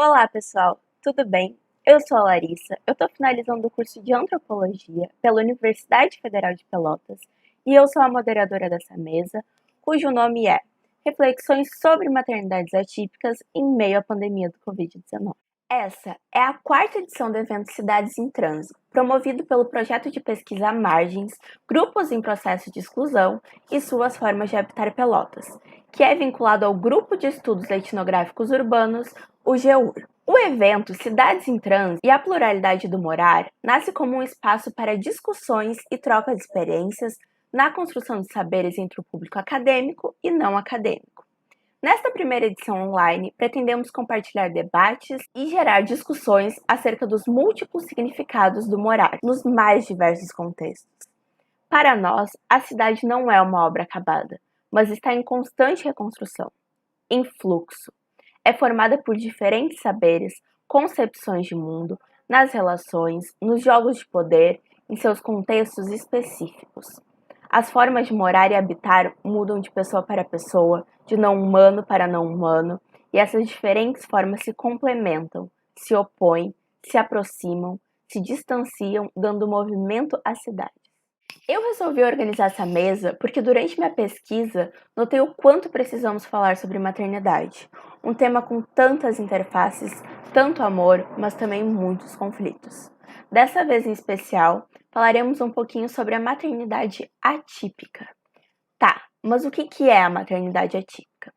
Olá, pessoal, tudo bem? Eu sou a Larissa, eu estou finalizando o curso de Antropologia pela Universidade Federal de Pelotas e eu sou a moderadora dessa mesa, cujo nome é Reflexões sobre Maternidades Atípicas em meio à pandemia do Covid-19. Essa é a quarta edição do evento Cidades em Trânsito, promovido pelo projeto de pesquisa Margens, Grupos em Processo de Exclusão e Suas Formas de Habitar Pelotas, que é vinculado ao Grupo de Estudos Etnográficos Urbanos, o GEUR. O evento Cidades em Trânsito e a Pluralidade do Morar nasce como um espaço para discussões e troca de experiências na construção de saberes entre o público acadêmico e não acadêmico. Nesta primeira edição online, pretendemos compartilhar debates e gerar discussões acerca dos múltiplos significados do morar nos mais diversos contextos. Para nós, a cidade não é uma obra acabada, mas está em constante reconstrução, em fluxo. É formada por diferentes saberes, concepções de mundo, nas relações, nos jogos de poder, em seus contextos específicos. As formas de morar e habitar mudam de pessoa para pessoa, de não humano para não humano, e essas diferentes formas se complementam, se opõem, se aproximam, se distanciam, dando movimento à cidade. Eu resolvi organizar essa mesa porque durante minha pesquisa notei o quanto precisamos falar sobre maternidade, um tema com tantas interfaces, tanto amor, mas também muitos conflitos. Dessa vez em especial, falaremos um pouquinho sobre a maternidade atípica. Tá, mas o que é a maternidade atípica?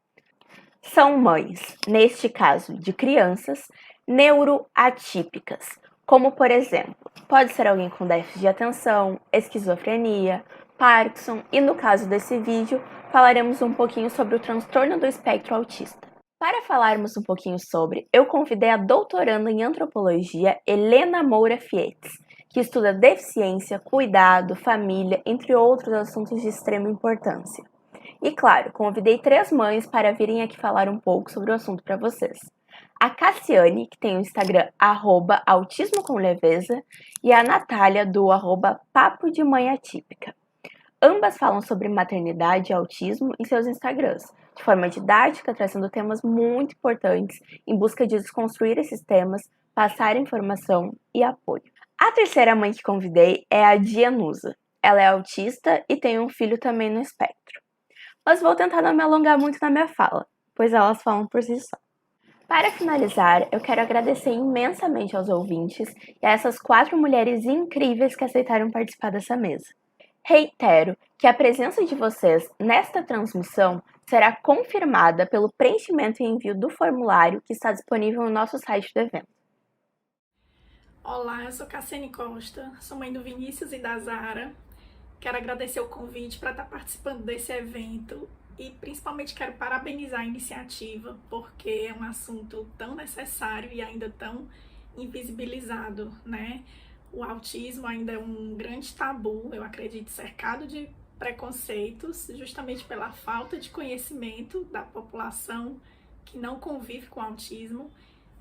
São mães, neste caso de crianças, neuroatípicas, como por exemplo, pode ser alguém com déficit de atenção, esquizofrenia, Parkinson e no caso desse vídeo, falaremos um pouquinho sobre o transtorno do espectro autista. Para falarmos um pouquinho sobre, eu convidei a doutoranda em antropologia Helena Moura Fietes, que estuda deficiência, cuidado, família, entre outros assuntos de extrema importância. E claro, convidei 3 mães para virem aqui falar um pouco sobre o assunto para vocês. A Cassiane, que tem o Instagram @autismo com leveza, e a Natália, do @papo de mãe atípica. Ambas falam sobre maternidade e autismo em seus Instagrams, de forma didática, trazendo temas muito importantes em busca de desconstruir esses temas, passar informação e apoio. A terceira mãe que convidei é a Dianusa. Ela é autista e tem um filho também no espectro. Mas vou tentar não me alongar muito na minha fala, pois elas falam por si só. Para finalizar, eu quero agradecer imensamente aos ouvintes e a essas 4 mulheres incríveis que aceitaram participar dessa mesa. Reitero que a presença de vocês nesta transmissão será confirmada pelo preenchimento e envio do formulário que está disponível no nosso site do evento. Olá, eu sou Cassiane Costa, sou mãe do Vinícius e da Zara. Quero agradecer o convite para estar participando desse evento e principalmente quero parabenizar a iniciativa, porque é um assunto tão necessário e ainda tão invisibilizado, né? O autismo ainda é um grande tabu, eu acredito, cercado de preconceitos, justamente pela falta de conhecimento da população que não convive com autismo.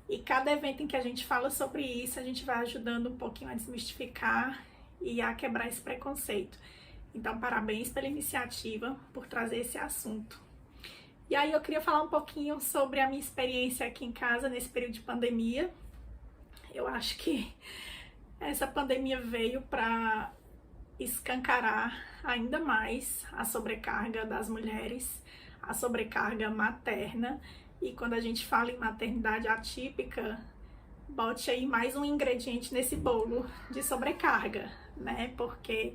E cada evento em que a gente fala sobre isso, a gente vai ajudando um pouquinho a desmistificar e a quebrar esse preconceito. Então, parabéns pela iniciativa, por trazer esse assunto. E aí eu queria falar um pouquinho sobre a minha experiência aqui em casa nesse período de pandemia. Eu acho que essa pandemia veio para escancarar ainda mais a sobrecarga das mulheres, a sobrecarga materna. E quando a gente fala em maternidade atípica, bote aí mais um ingrediente nesse bolo de sobrecarga, né? Porque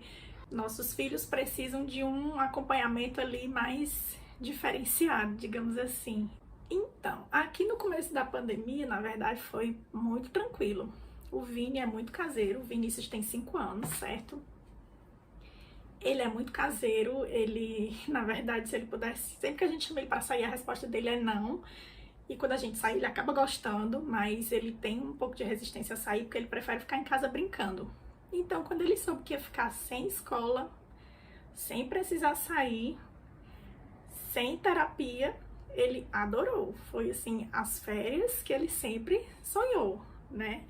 nossos filhos precisam de um acompanhamento ali mais diferenciado, digamos assim. Então, aqui no começo da pandemia, na verdade, foi muito tranquilo. O Vini é muito caseiro, o Vinícius tem 5 anos, certo? Ele é muito caseiro, ele, na verdade, se ele pudesse, sempre que a gente chama ele para sair, a resposta dele é não. E quando a gente sai, ele acaba gostando, mas ele tem um pouco de resistência a sair, porque ele prefere ficar em casa brincando. Então, quando ele soube que ia ficar sem escola, sem precisar sair, sem terapia, ele adorou. Foi, assim, as férias que ele sempre sonhou, né?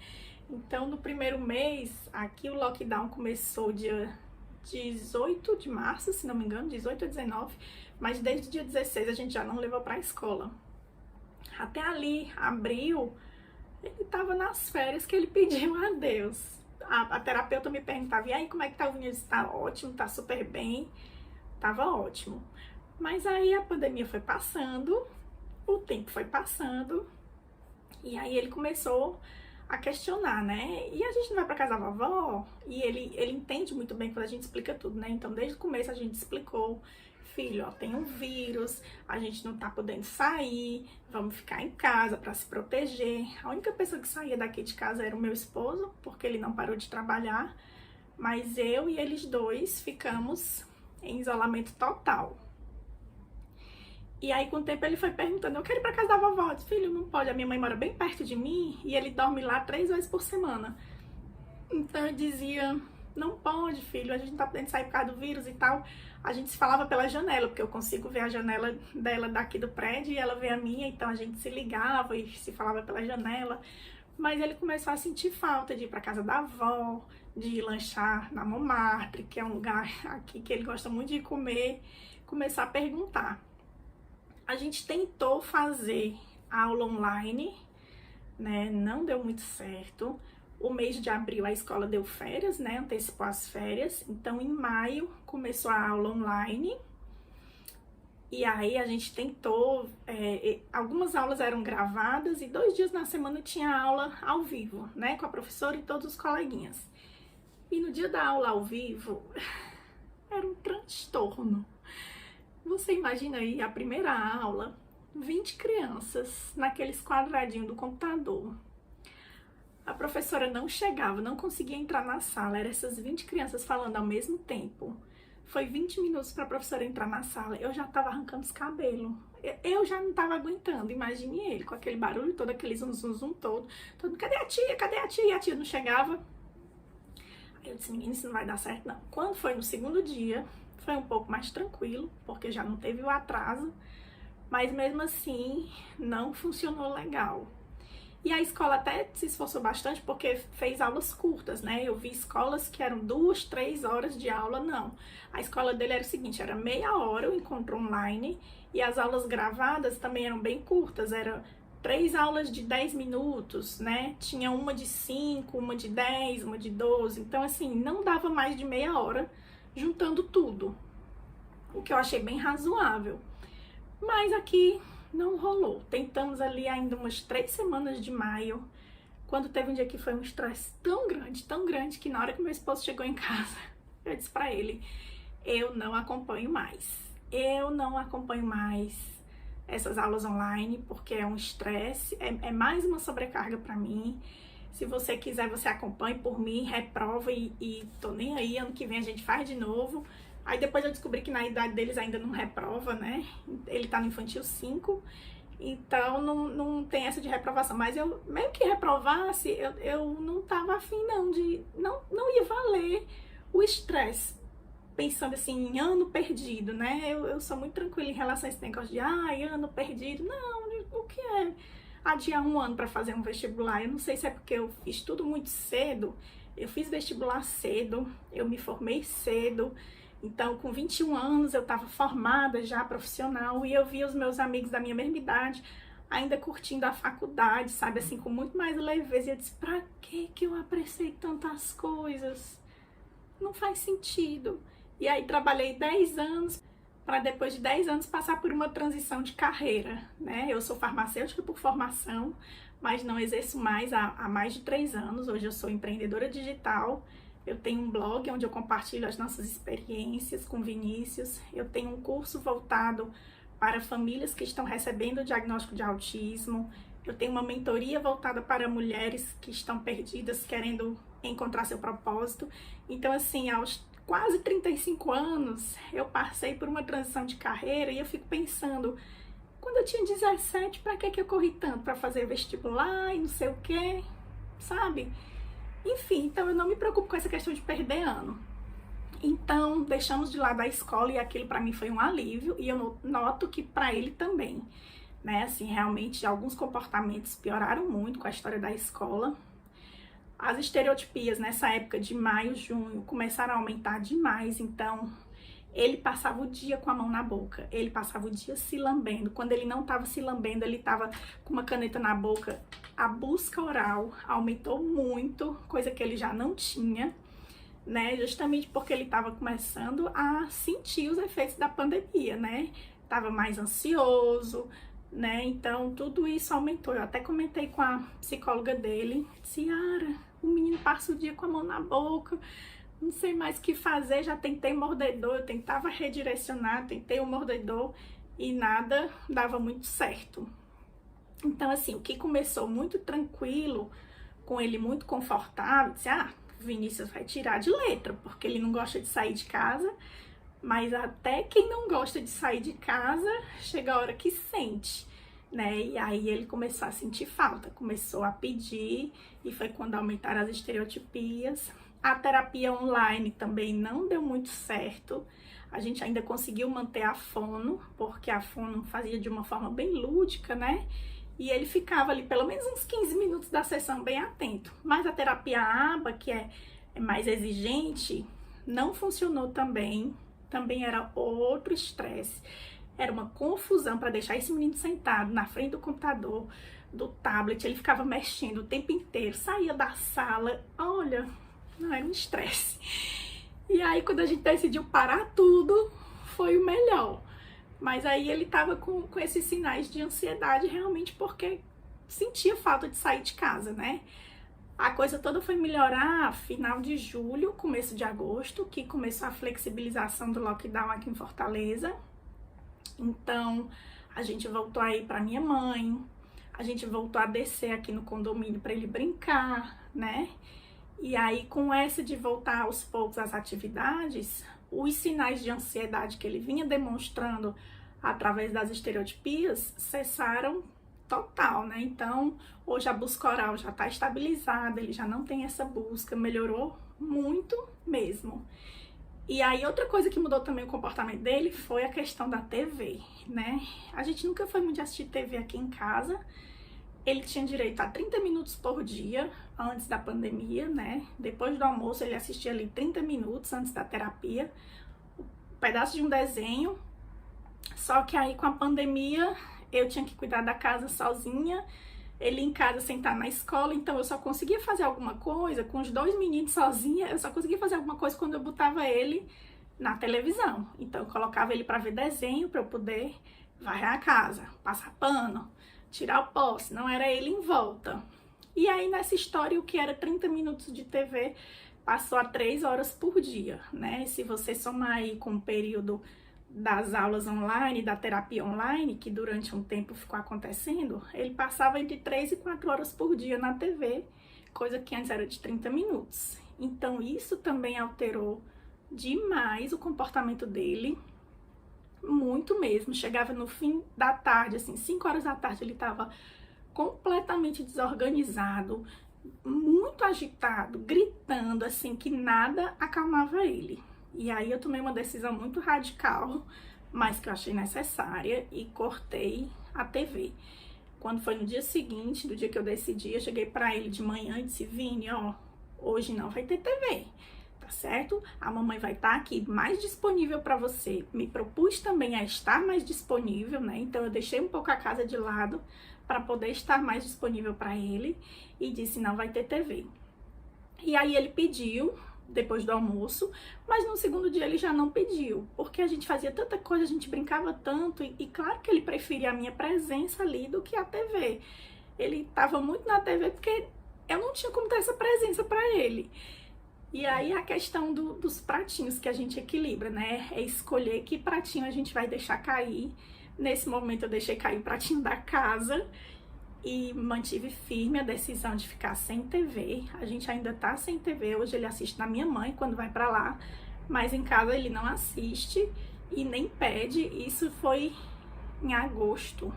Então, no primeiro mês, aqui o lockdown começou dia 18 de março, se não me engano, 18 a 19, mas desde o dia 16 a gente já não levou para a escola. Até ali, abril, Ele estava nas férias que ele pediu a Deus. A terapeuta me perguntava, e aí, como é que tá o Vinícius? Tá ótimo, tá super bem. Tava ótimo. Mas aí a pandemia foi passando, o tempo foi passando, e aí ele começou a questionar, né? E a gente não vai pra casa da vovó? E ele entende muito bem quando a gente explica tudo, né? Então, desde o começo a gente explicou, filho, ó, tem um vírus, a gente não tá podendo sair, vamos ficar em casa pra se proteger. A única pessoa que saía daqui de casa era o meu esposo, porque ele não parou de trabalhar, mas eu e eles dois ficamos em isolamento total. E aí, com o tempo, ele foi perguntando, eu quero ir pra casa da vovó. Eu disse, filho, não pode, a minha mãe mora bem perto de mim e ele dorme lá 3 vezes por semana. Então eu dizia, não pode, filho, a gente não tá podendo sair por causa do vírus e tal. A gente se falava pela janela, porque eu consigo ver a janela dela daqui do prédio e ela vê a minha, então a gente se ligava e se falava pela janela. Mas ele começou a sentir falta de ir pra casa da avó, de lanchar na Montmartre, que é um lugar aqui que ele gosta muito de comer, começar a perguntar. A gente tentou fazer aula online, né? Não deu muito certo. O mês de abril a escola deu férias, né? Antecipou as férias. Então, em maio começou a aula online. E aí a gente tentou, algumas aulas eram gravadas e 2 dias na semana tinha aula ao vivo, né? Com a professora e todos os coleguinhas. E no dia da aula ao vivo, era um transtorno. Você imagina aí a primeira aula, 20 crianças naqueles quadradinhos do computador. A professora não chegava, não conseguia entrar na sala, eram essas 20 crianças falando ao mesmo tempo. Foi 20 minutos para a professora entrar na sala, eu já estava arrancando os cabelos. Eu já não estava aguentando, imagine ele, com aquele barulho todo, aquele zum, zum, zum todo. Cadê a tia? Cadê a tia? E a tia não chegava. Aí eu disse, menina, isso não vai dar certo não. Quando foi no segundo dia, foi um pouco mais tranquilo, porque já não teve o atraso, mas mesmo assim não funcionou legal. E a escola até se esforçou bastante porque fez aulas curtas, né? Eu vi escolas que eram 2, 3 horas de aula, não. A escola dele era o seguinte, era meia hora o encontro online e as aulas gravadas também eram bem curtas, era 3 aulas de 10 minutos, né? Tinha uma de 5, uma de 10, uma de 12, então assim, não dava mais de meia hora juntando tudo, o que eu achei bem razoável. Mas aqui não rolou. Tentamos ali ainda umas 3 semanas de maio, quando teve um dia que foi um estresse tão grande, que na hora que meu esposo chegou em casa, eu disse pra ele, eu não acompanho mais. Eu não acompanho mais essas aulas online, porque é um estresse, é mais uma sobrecarga pra mim. Se você quiser, você acompanha por mim, reprova e tô nem aí, ano que vem a gente faz de novo. Aí depois eu descobri que na idade deles ainda não reprova, né? Ele tá no infantil 5, então não tem essa de reprovação. Mas eu, mesmo que reprovasse, eu não tava afim não, não ia valer o estresse. Pensando assim, em ano perdido, né? Eu sou muito tranquila em relação a esse negócio de, ano perdido. Não, o que é adiar um ano para fazer um vestibular? Eu não sei se é porque eu fiz tudo muito cedo. Eu fiz vestibular cedo, eu me formei cedo. Então, com 21 anos, eu estava formada já, profissional, e eu via os meus amigos da minha mesma idade ainda curtindo a faculdade, sabe, assim, com muito mais leveza. E eu disse, pra que eu apressei tantas coisas? Não faz sentido. E aí, trabalhei 10 anos, para depois de 10 anos passar por uma transição de carreira, né? Eu sou farmacêutica por formação, mas não exerço mais há mais de 3 anos. Hoje eu sou empreendedora digital. Eu tenho um blog onde eu compartilho as nossas experiências com Vinícius. Eu tenho um curso voltado para famílias que estão recebendo o diagnóstico de autismo. Eu tenho uma mentoria voltada para mulheres que estão perdidas, querendo encontrar seu propósito. Então, assim, aos quase 35 anos, eu passei por uma transição de carreira e eu fico pensando, quando eu tinha 17, para que eu corri tanto? Para fazer vestibular e não sei o quê, sabe? Enfim, então eu não me preocupo com essa questão de perder ano. Então, deixamos de lado a escola e aquilo para mim foi um alívio, e eu noto que para ele também, né? Assim, realmente alguns comportamentos pioraram muito com a história da escola. As estereotipias nessa época de maio, junho, começaram a aumentar demais, então ele passava o dia com a mão na boca, ele passava o dia se lambendo. Quando ele não estava se lambendo, ele estava com uma caneta na boca. A busca oral aumentou muito, coisa que ele já não tinha, né? Justamente porque ele estava começando a sentir os efeitos da pandemia, né? Tava mais ansioso, né? Então tudo isso aumentou. Eu até comentei com a psicóloga dele, Ciara, o menino passa o dia com a mão na boca, não sei mais o que fazer, já tentei mordedor, eu tentava redirecionar, tentei o mordedor e nada dava muito certo. Então, assim, o que começou muito tranquilo, com ele muito confortável, disse, Vinícius vai tirar de letra, porque ele não gosta de sair de casa, mas até quem não gosta de sair de casa, chega a hora que sente, né? E aí ele começou a sentir falta, começou a pedir, e foi quando aumentaram as estereotipias. A terapia online também não deu muito certo. A gente ainda conseguiu manter a fono, porque a fono fazia de uma forma bem lúdica, né? E ele ficava ali pelo menos uns 15 minutos da sessão bem atento. Mas a terapia ABA, que é mais exigente, não funcionou também. Também era outro estresse. Era uma confusão para deixar esse menino sentado na frente do computador, do tablet. Ele ficava mexendo o tempo inteiro, saía da sala. Olha, não, era um estresse. E aí, quando a gente decidiu parar tudo, foi o melhor. Mas aí ele tava com esses sinais de ansiedade realmente porque sentia falta de sair de casa, né? A coisa toda foi melhorar final de julho, começo de agosto, que começou a flexibilização do lockdown aqui em Fortaleza. Então, a gente voltou a ir para minha mãe, a gente voltou a descer aqui no condomínio para ele brincar, né? E aí, com essa de voltar aos poucos às atividades, os sinais de ansiedade que ele vinha demonstrando através das estereotipias cessaram total, né? Então, hoje a busca oral já está estabilizada, ele já não tem essa busca, melhorou muito mesmo. E aí, outra coisa que mudou também o comportamento dele foi a questão da TV, né? A gente nunca foi muito de assistir TV aqui em casa. Ele tinha direito a 30 minutos por dia antes da pandemia, né? Depois do almoço, ele assistia ali 30 minutos antes da terapia, um pedaço de um desenho. Só que aí, com a pandemia, eu tinha que cuidar da casa sozinha, ele em casa sem estar na escola, então eu só conseguia fazer alguma coisa com os 2 meninos sozinha, eu só conseguia fazer alguma coisa quando eu botava ele na televisão. Então eu colocava ele para ver desenho, para eu poder varrer a casa, passar pano, tirar o pó, senão era ele em volta. E aí nessa história, o que era 30 minutos de TV passou a 3 horas por dia, né? Se você somar aí com o período das aulas online, da terapia online, que durante um tempo ficou acontecendo, ele passava entre 3 e 4 horas por dia na TV, coisa que antes era de 30 minutos. Então isso também alterou demais o comportamento dele, muito mesmo. Chegava no fim da tarde, assim, 5 horas da tarde, ele estava completamente desorganizado, muito agitado, gritando, assim, que nada acalmava ele. E aí eu tomei uma decisão muito radical, mas que eu achei necessária, e cortei a TV. Quando foi no dia seguinte, do dia que eu decidi, eu cheguei para ele de manhã e disse, Vini, ó, hoje não vai ter TV, tá certo? A mamãe vai estar aqui mais disponível para você. Me propus também a estar mais disponível, né? Então eu deixei um pouco a casa de lado para poder estar mais disponível para ele e disse, não vai ter TV. E aí ele pediu, depois do almoço, mas no segundo dia ele já não pediu, porque a gente fazia tanta coisa, a gente brincava tanto, e claro que ele preferia a minha presença ali do que a TV. Ele estava muito na TV porque eu não tinha como ter essa presença para ele. E aí a questão dos pratinhos que a gente equilibra, né? É escolher que pratinho a gente vai deixar cair. Nesse momento eu deixei cair o pratinho da casa, e mantive firme a decisão de ficar sem TV. A gente ainda tá sem TV, hoje ele assiste na minha mãe quando vai pra lá, mas em casa ele não assiste e nem pede. Isso foi em agosto,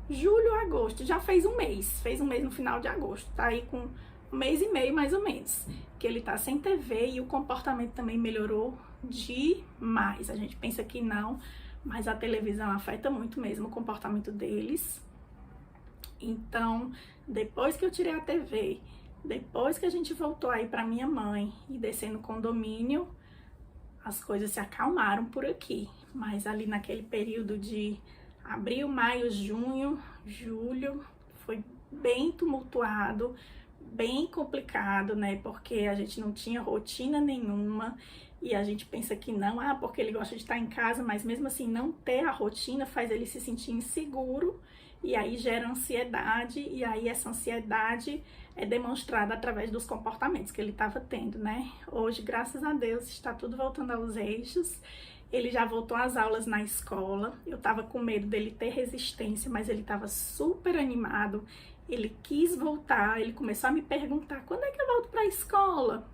julho, agosto, já fez um mês no final de agosto, tá aí com 1 mês e meio mais ou menos, que ele tá sem TV, e o comportamento também melhorou demais. A gente pensa que não, mas a televisão afeta muito mesmo o comportamento deles. Então, depois que eu tirei a TV, depois que a gente voltou aí para minha mãe e descer no condomínio, as coisas se acalmaram por aqui. Mas ali naquele período de abril, maio, junho, julho, foi bem tumultuado, bem complicado, né? Porque a gente não tinha rotina nenhuma e a gente pensa que não, porque ele gosta de estar em casa, mas mesmo assim não ter a rotina faz ele se sentir inseguro e aí gera ansiedade, e aí essa ansiedade é demonstrada através dos comportamentos que ele estava tendo, né? Hoje, graças a Deus, está tudo voltando aos eixos. Ele já voltou às aulas na escola. Eu estava com medo dele ter resistência, mas ele estava super animado. Ele quis voltar, ele começou a me perguntar: quando é que eu volto para a escola?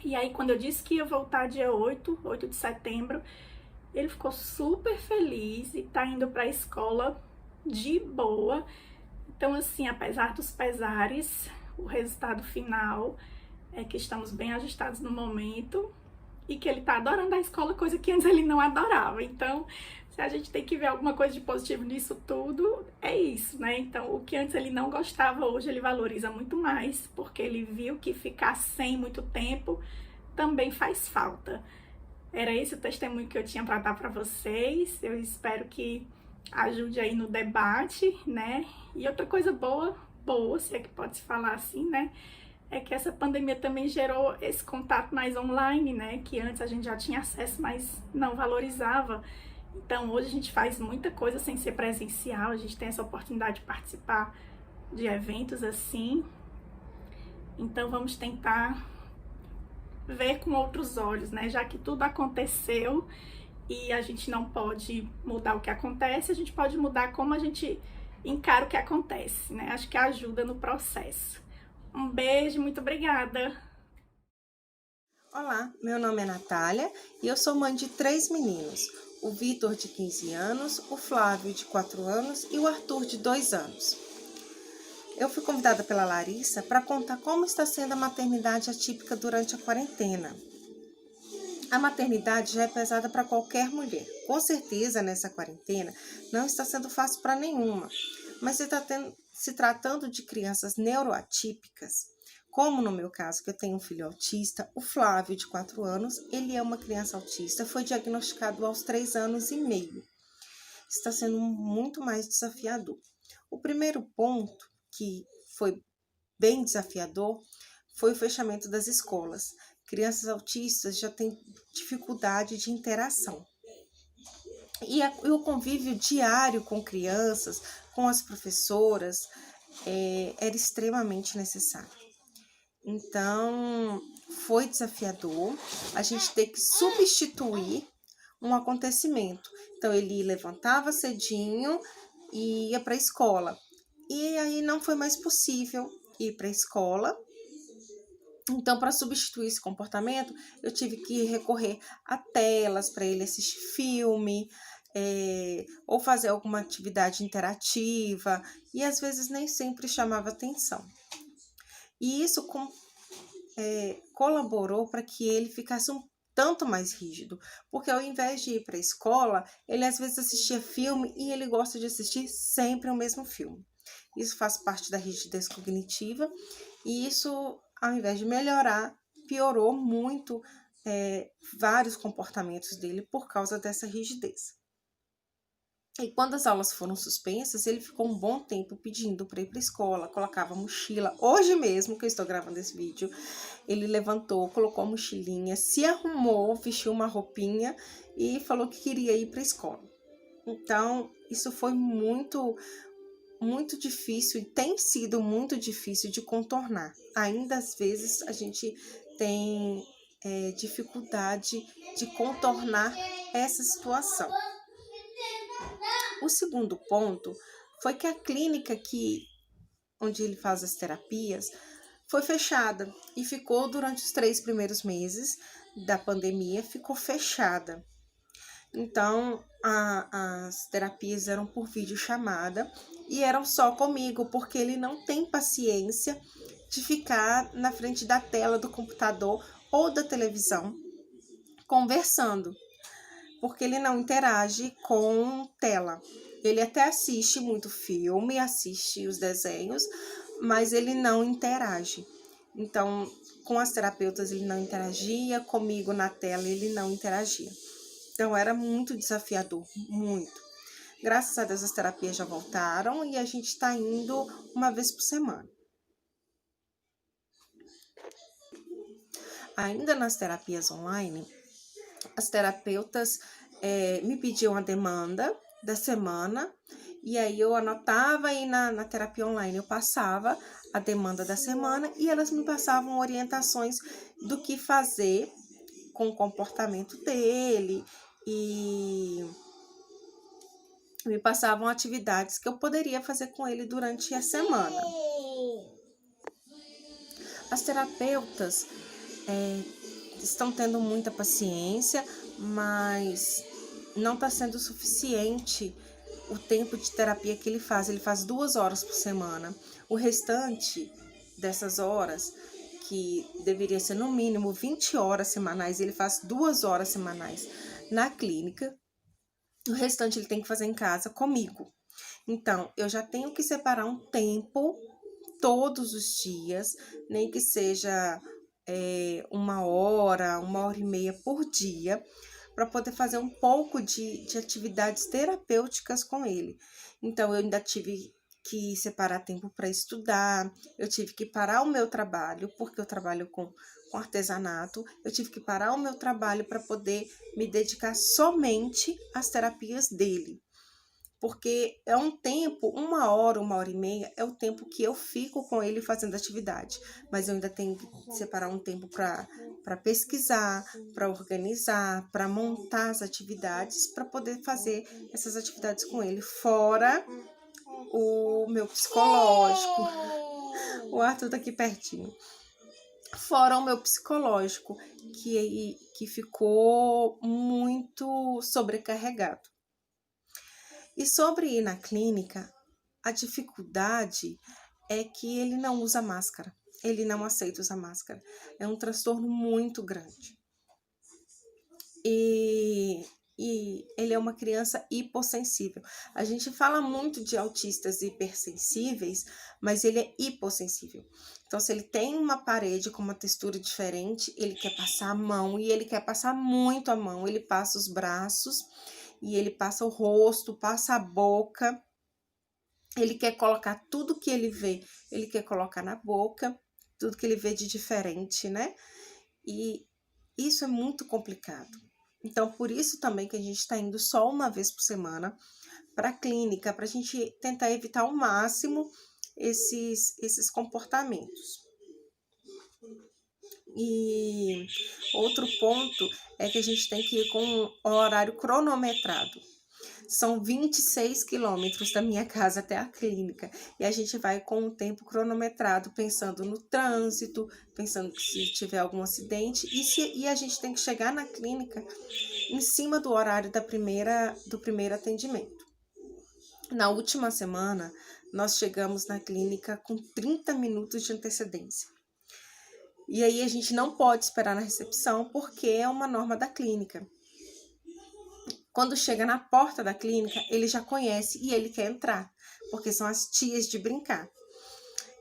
E aí, quando eu disse que ia voltar dia 8 de setembro, ele ficou super feliz e tá indo para a escola de boa. Então, assim, apesar dos pesares, o resultado final é que estamos bem ajustados no momento e que ele tá adorando a escola, coisa que antes ele não adorava. Então, se a gente tem que ver alguma coisa de positivo nisso tudo, é isso, né? Então, o que antes ele não gostava, hoje ele valoriza muito mais, porque ele viu que ficar sem muito tempo também faz falta. Era esse o testemunho que eu tinha para dar para vocês. Eu espero que ajude aí no debate, né? E outra coisa boa, se é que pode se falar assim, né? É que essa pandemia também gerou esse contato mais online, né? Que antes a gente já tinha acesso, mas não valorizava. Então hoje a gente faz muita coisa sem ser presencial, a gente tem essa oportunidade de participar de eventos assim. Então vamos tentar ver com outros olhos, né? Já que tudo aconteceu e a gente não pode mudar o que acontece, a gente pode mudar como a gente encara o que acontece, né? Acho que ajuda no processo. Um beijo, muito obrigada! Olá, meu nome é Natália e eu sou mãe de 3 meninos, o Vitor de 15 anos, o Flávio de 4 anos e o Arthur de 2 anos. Eu fui convidada pela Larissa para contar como está sendo a maternidade atípica durante a quarentena. A maternidade já é pesada para qualquer mulher. Com certeza, nessa quarentena, não está sendo fácil para nenhuma, mas se tratando de crianças neuroatípicas, como no meu caso, que eu tenho um filho autista, o Flávio, de 4 anos, ele é uma criança autista, foi diagnosticado aos 3 anos e meio. Está sendo muito mais desafiador. O primeiro ponto, que foi bem desafiador, foi o fechamento das escolas. Crianças autistas já têm dificuldade de interação. E o convívio diário com crianças, com as professoras, era extremamente necessário. Então, foi desafiador a gente ter que substituir um acontecimento. Então, ele levantava cedinho e ia para a escola. E aí não foi mais possível ir para a escola. Então, para substituir esse comportamento, eu tive que recorrer a telas para ele assistir filme, ou fazer alguma atividade interativa, e às vezes nem sempre chamava atenção. E isso colaborou para que ele ficasse um tanto mais rígido, porque ao invés de ir para a escola, ele às vezes assistia filme e ele gosta de assistir sempre o mesmo filme. Isso faz parte da rigidez cognitiva e isso, ao invés de melhorar, piorou muito vários comportamentos dele por causa dessa rigidez. E quando as aulas foram suspensas, ele ficou um bom tempo pedindo para ir para a escola, colocava a mochila. Hoje mesmo, que eu estou gravando esse vídeo, ele levantou, colocou a mochilinha, se arrumou, vestiu uma roupinha e falou que queria ir para a escola. Então, isso foi muito difícil e tem sido muito difícil de contornar. Ainda às vezes a gente tem dificuldade de contornar essa situação. O segundo ponto foi que a clínica onde ele faz as terapias foi fechada e ficou durante os 3 primeiros meses da pandemia, ficou fechada. Então, as terapias eram por videochamada e eram só comigo, porque ele não tem paciência de ficar na frente da tela do computador ou da televisão conversando, porque ele não interage com tela. Ele até assiste muito filme, assiste os desenhos, mas ele não interage. Então, com as terapeutas ele não interagia, comigo na tela ele não interagia. Então, era muito desafiador, muito. Graças a Deus as terapias já voltaram e a gente está indo uma vez por semana. Ainda nas terapias online, as terapeutas me pediam a demanda da semana e aí eu anotava e na terapia online eu passava a demanda da semana e elas me passavam orientações do que fazer com o comportamento dele e me passavam atividades que eu poderia fazer com ele durante a semana. As terapeutas estão tendo muita paciência, mas não está sendo suficiente o tempo de terapia que ele faz. Ele faz 2 horas por semana. O restante dessas horas, que deveria ser no mínimo 20 horas semanais, ele faz 2 horas semanais na clínica. O restante ele tem que fazer em casa comigo. Então, eu já tenho que separar um tempo todos os dias, nem que seja 1 hora, 1 hora e meia por dia, para poder fazer um pouco de atividades terapêuticas com ele. Então, eu ainda tive que separar tempo para estudar, eu tive que parar o meu trabalho, porque eu trabalho com artesanato, eu tive que parar o meu trabalho para poder me dedicar somente às terapias dele. Porque é um tempo, 1 hora, 1 hora e meia, é o tempo que eu fico com ele fazendo atividade. Mas eu ainda tenho que separar um tempo para pesquisar, para organizar, para montar as atividades, para poder fazer essas atividades com ele. Fora o meu psicológico. O Arthur tá aqui pertinho. Fora o meu psicológico, que ficou muito sobrecarregado. E sobre ir na clínica, a dificuldade é que ele não usa máscara. Ele não aceita usar máscara. É um transtorno muito grande. E ele é uma criança hipossensível. A gente fala muito de autistas hipersensíveis, mas ele é hipossensível. Então, se ele tem uma parede com uma textura diferente, ele quer passar a mão e ele quer passar muito a mão. Ele passa os braços e ele passa o rosto, passa a boca. Ele quer colocar tudo que ele vê, ele quer colocar na boca, tudo que ele vê de diferente, né? E isso é muito complicado. Então, por isso também que a gente está indo só uma vez por semana para a clínica, para a gente tentar evitar ao máximo esses comportamentos. E outro ponto é que a gente tem que ir com um horário cronometrado. São 26 quilômetros da minha casa até a clínica. E a gente vai com o tempo cronometrado, pensando no trânsito, pensando que se tiver algum acidente. E a gente tem que chegar na clínica em cima do horário do primeiro atendimento. Na última semana, nós chegamos na clínica com 30 minutos de antecedência. E aí a gente não pode esperar na recepção, porque é uma norma da clínica. Quando chega na porta da clínica, ele já conhece e ele quer entrar, porque são as tias de brincar.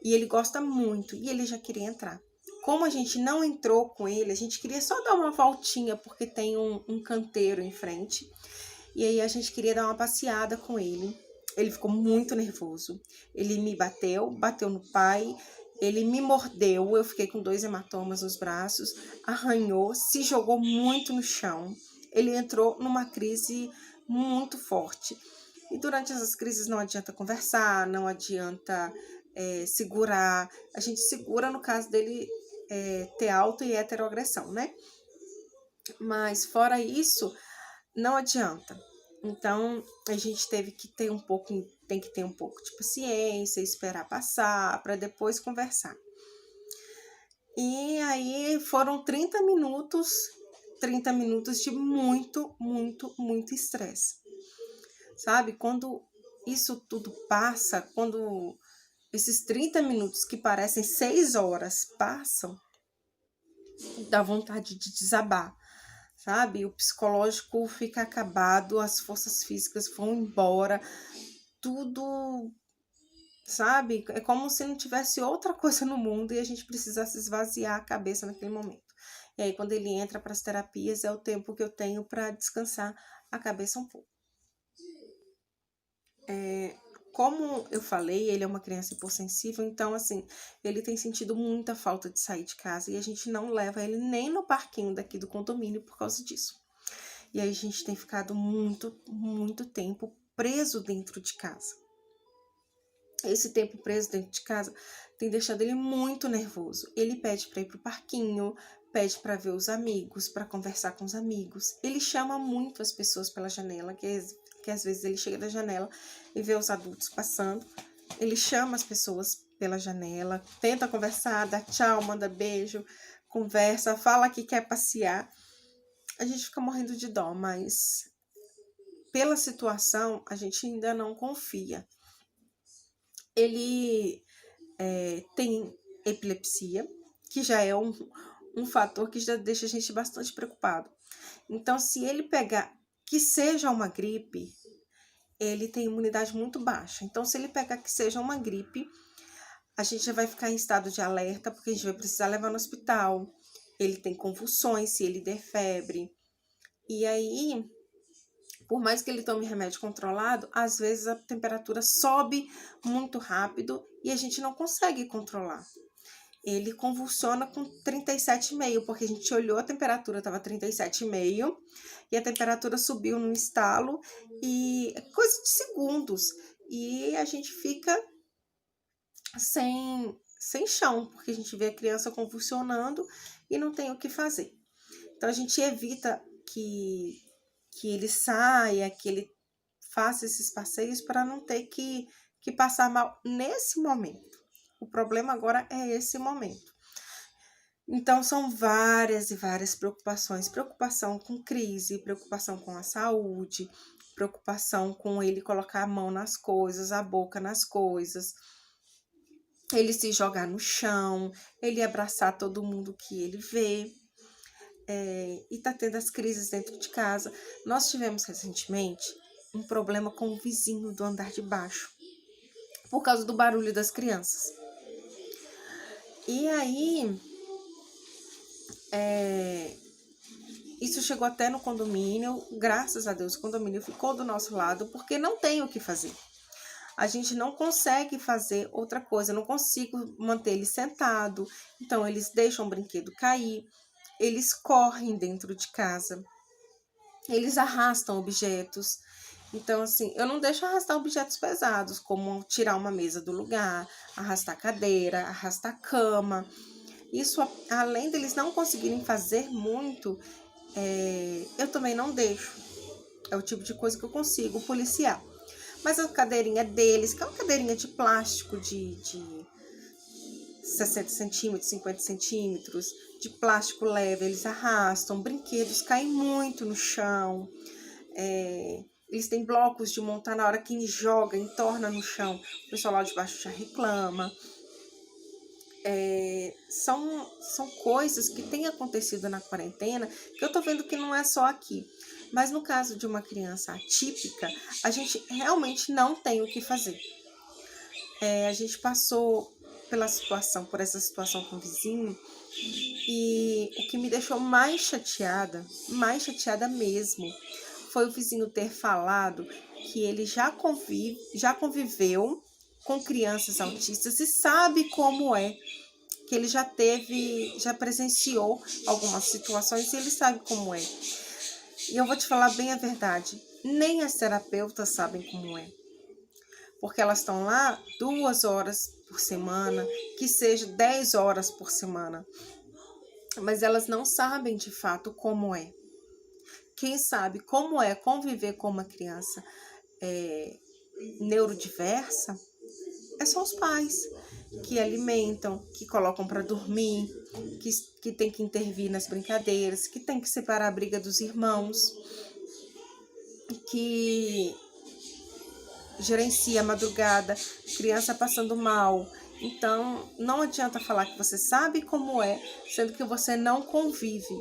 E ele gosta muito e ele já queria entrar. Como a gente não entrou com ele, a gente queria só dar uma voltinha, porque tem um canteiro em frente. E aí a gente queria dar uma passeada com ele. Ele ficou muito nervoso. Ele me bateu no pai, ele me mordeu, eu fiquei com 2 hematomas nos braços, arranhou, se jogou muito no chão. Ele entrou numa crise muito forte. E durante essas crises não adianta conversar, não adianta segurar. A gente segura no caso dele ter auto e heteroagressão, né? Mas fora isso, não adianta. Então, a gente tem que ter um pouco de paciência, esperar passar, para depois conversar. E aí foram 30 minutos de muito, muito, muito estresse. Sabe? Quando isso tudo passa, quando esses 30 minutos que parecem 6 horas passam, dá vontade de desabar, sabe? O psicológico fica acabado, as forças físicas vão embora, tudo sabe? É como se não tivesse outra coisa no mundo e a gente precisasse esvaziar a cabeça naquele momento. E aí, quando ele entra para as terapias, é o tempo que eu tenho para descansar a cabeça um pouco. Como eu falei, ele é uma criança hipossensível, então, assim, ele tem sentido muita falta de sair de casa e a gente não leva ele nem no parquinho daqui do condomínio por causa disso. E aí a gente tem ficado muito tempo preso dentro de casa. Esse tempo preso dentro de casa tem deixado ele muito nervoso. Ele pede para ir pro parquinho, pede para ver os amigos, para conversar com os amigos. Ele chama muito as pessoas pela janela, que às vezes ele chega da janela e vê os adultos passando. Ele chama as pessoas pela janela, tenta conversar, dá tchau, manda beijo, conversa, fala que quer passear. A gente fica morrendo de dó, mas pela situação a gente ainda não confia. Ele tem epilepsia, que já é um fator que já deixa a gente bastante preocupado. Então, se ele pegar que seja uma gripe, ele tem imunidade muito baixa. Então, se ele pegar que seja uma gripe, a gente já vai ficar em estado de alerta, porque a gente vai precisar levar no hospital. Ele tem convulsões, se ele der febre. E aí, por mais que ele tome remédio controlado, às vezes a temperatura sobe muito rápido e a gente não consegue controlar. Ele convulsiona com 37,5, porque a gente olhou, a temperatura estava 37,5 e a temperatura subiu num estalo e é coisa de segundos. E a gente fica sem chão, porque a gente vê a criança convulsionando e não tem o que fazer. Então a gente evita que ele saia, que ele faça esses passeios para não ter que passar mal nesse momento. O problema agora é esse momento. Então, são várias e várias preocupações. Preocupação com crise, preocupação com a saúde, preocupação com ele colocar a mão nas coisas, a boca nas coisas, ele se jogar no chão, ele abraçar todo mundo que ele vê. E tá tendo as crises dentro de casa. Nós tivemos recentemente um problema com o vizinho do andar de baixo, por causa do barulho das crianças. E aí, isso chegou até no condomínio. Graças a Deus, o condomínio ficou do nosso lado, porque não tem o que fazer. A gente não consegue fazer outra coisa, eu não consigo manter ele sentado. Então, eles deixam o brinquedo cair, eles correm dentro de casa, eles arrastam objetos. Então, assim, eu não deixo arrastar objetos pesados, como tirar uma mesa do lugar, arrastar cadeira, arrastar cama. Isso, além deles não conseguirem fazer muito, eu também não deixo. É o tipo de coisa que eu consigo policiar. Mas a cadeirinha deles, que é uma cadeirinha de plástico de 60 centímetros, 50 centímetros, de plástico leve, eles arrastam. Brinquedos caem muito no chão. Eles têm blocos de montar, na hora que joga, entorna no chão, o pessoal lá de baixo já reclama. São coisas que têm acontecido na quarentena, que eu tô vendo que não é só aqui. Mas no caso de uma criança atípica, a gente realmente não tem o que fazer. A gente passou por essa situação com o vizinho, e o que me deixou mais chateada mesmo, foi o vizinho ter falado que ele já conviveu com crianças autistas e sabe como é, que ele já presenciou algumas situações e ele sabe como é. E eu vou te falar bem a verdade, nem as terapeutas sabem como é. Porque elas estão lá 2 horas por semana, que seja 10 horas por semana. Mas elas não sabem de fato como é. Quem sabe como é conviver com uma criança neurodiversa são os pais, que alimentam, que colocam para dormir, que tem que intervir nas brincadeiras, que tem que separar a briga dos irmãos, que gerencia a madrugada, criança passando mal. Então, não adianta falar que você sabe como é, sendo que você não convive.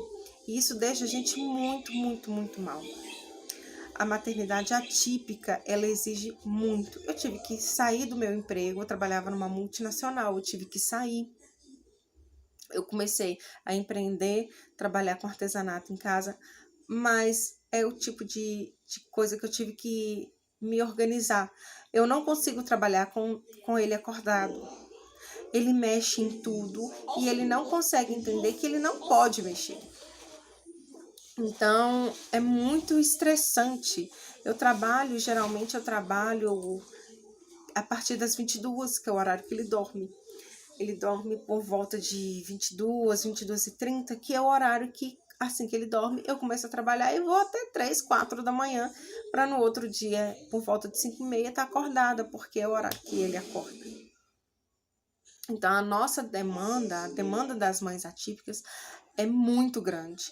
E isso deixa a gente muito mal. a maternidade atípica, ela exige muito. Eu tive que sair do meu emprego, eu trabalhava numa multinacional, eu tive que sair. Eu comecei a empreender, trabalhar com artesanato em casa, mas é o tipo de coisa que eu tive que me organizar. Eu não consigo trabalhar com ele acordado. Ele mexe em tudo e ele não consegue entender que ele não pode mexer. Então, é muito estressante. Geralmente eu trabalho a partir das 22, que é o horário que ele dorme. Ele dorme por volta de 22, 22h30, que é o horário que, assim que ele dorme, eu começo a trabalhar e vou até 3, 4 da manhã, para no outro dia, por volta de 5h30, estar acordada, porque é o horário que ele acorda. Então, a nossa demanda, a demanda das mães atípicas é muito grande.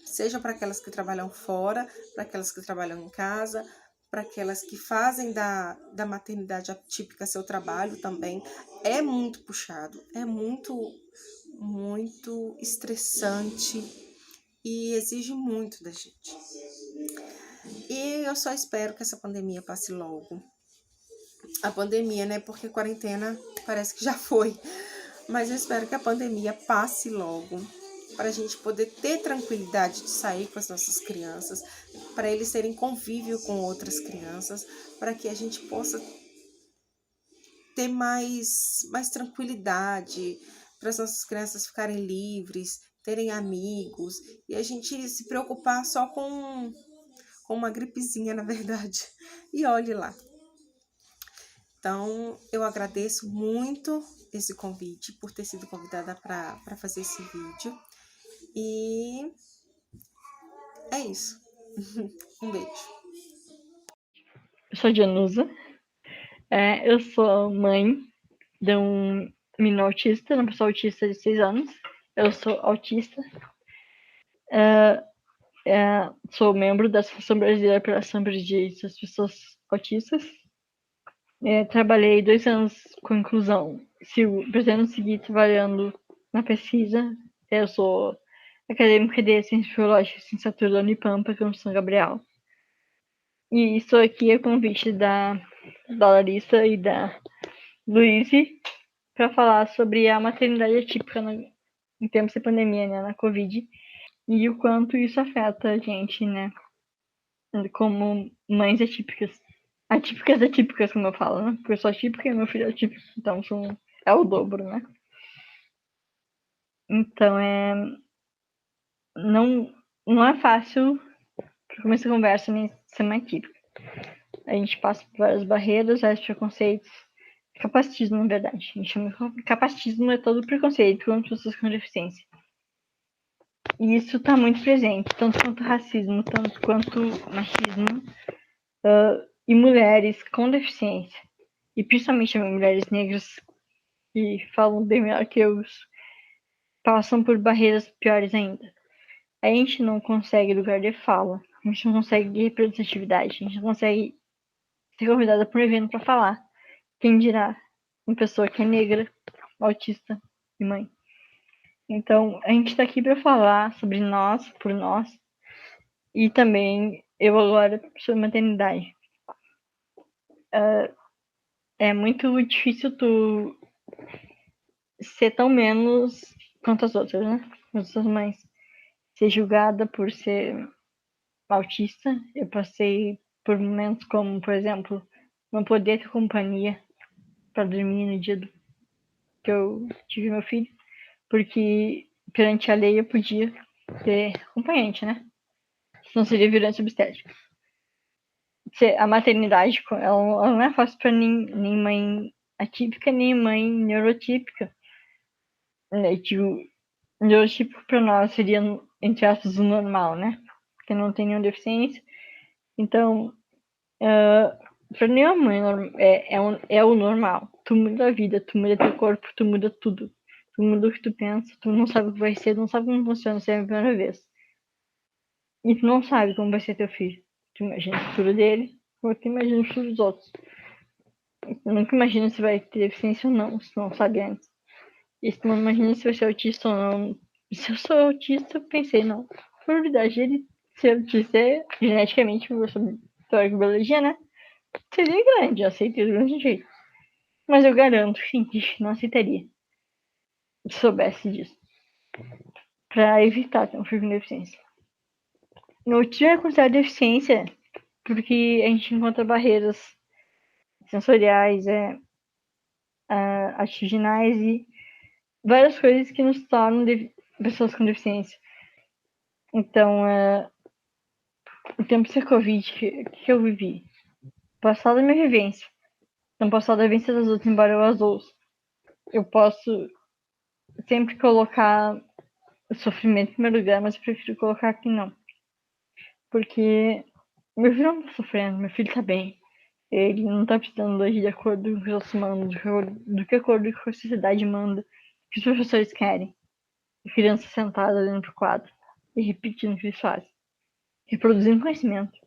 Seja para aquelas que trabalham fora, para aquelas que trabalham em casa, para aquelas que fazem da maternidade atípica seu trabalho também. É muito puxado, é muito, muito estressante e exige muito da gente. E eu só espero que essa pandemia passe logo. A pandemia, né? Porque quarentena parece que já foi. Mas eu espero que a pandemia passe logo, para a gente poder ter tranquilidade de sair com as nossas crianças, para eles terem convívio com outras crianças, para que a gente possa ter mais tranquilidade, para as nossas crianças ficarem livres, terem amigos, e a gente se preocupar só com uma gripezinha, na verdade. E olhe lá. Então, eu agradeço muito esse convite, por ter sido convidada para fazer esse vídeo. E é isso. Um beijo. Eu sou a Janusa. Eu sou mãe de um menino autista, uma pessoa autista de 6 anos. Eu sou autista. Sou membro da Associação Brasileira pela Ação para os Direitos das Pessoas Autistas. Trabalhei 2 anos com inclusão. Pretendo seguir trabalhando na pesquisa. Eu sou acadêmica de Ciências Biológicas e Licenciatura da Unipampa, que é São Gabriel. E estou aqui a convite da Larissa e da Luíse para falar sobre a maternidade atípica em tempos de pandemia, né, na Covid, e o quanto isso afeta a gente, né, como mães atípicas. Atípicas, como eu falo, né? Porque eu sou atípica e meu filho é atípico, então é o dobro, né? Então, não é fácil para começar a conversa ser mãe atípica. A gente passa por várias barreiras, vários preconceitos, capacitismo, na verdade. A gente chama de capacitismo, é todo preconceito contra pessoas com deficiência. E isso está muito presente, tanto quanto racismo, tanto quanto machismo, e mulheres com deficiência, e principalmente mulheres negras, que falam bem melhor que eu, passam por barreiras piores ainda. A gente não consegue lugar de fala, a gente não consegue representatividade, a gente não consegue ser convidada para um evento para falar. Quem dirá uma pessoa que é negra, autista e mãe. Então, a gente está aqui para falar sobre nós, por nós, e também eu agora sobre maternidade. É muito difícil tu ser tão menos quanto as outras, né? As outras mães. Ser julgada por ser autista. Eu passei por momentos como, por exemplo, não poder ter companhia para dormir no dia que eu tive meu filho, porque perante a lei eu podia ter acompanhante, né? Senão seria violência obstétrica. A maternidade, ela não é fácil para nem mãe atípica, nem mãe neurotípica. Tipo, neurotípico para nós seria, entre aspas, o normal, né? Porque não tem nenhuma deficiência. Então, para nenhuma mãe é o normal. Tu muda a vida, tu muda teu corpo, tu muda tudo. Tu muda o que tu pensa, tu não sabe o que vai ser, tu não sabe como funciona, se é a primeira vez. E tu não sabe como vai ser teu filho. Tu imagina o futuro dele, ou tu imagina o futuro dos outros. Tu nunca imagina se vai ter deficiência ou não, se tu não sabe antes. E se tu não imagina se vai ser autista ou não. Se eu sou autista, eu pensei, não. A probabilidade dele ser autista é geneticamente histórico biologia, né? Seria grande, eu aceitei do mesmo jeito. Mas eu garanto que cientista não aceitaria se soubesse disso. Pra evitar ter um filho com deficiência. O autismo é considerado deficiência porque a gente encontra barreiras sensoriais, atitudinais e várias coisas que nos tornam pessoas com deficiência. Então, o tempo de Covid que eu vivi, passar da minha vivência, não passar da vivência das outras, embora eu as ouça, eu posso sempre colocar o sofrimento em primeiro lugar, mas eu prefiro colocar que não. Porque meu filho não tá sofrendo, meu filho tá bem. Ele não tá precisando agir de acordo com o que os outros mandam, do que acordo com a sociedade manda, que os professores querem. A criança sentada olhando pro quadro e repetindo o que eles fazem, reproduzindo conhecimento.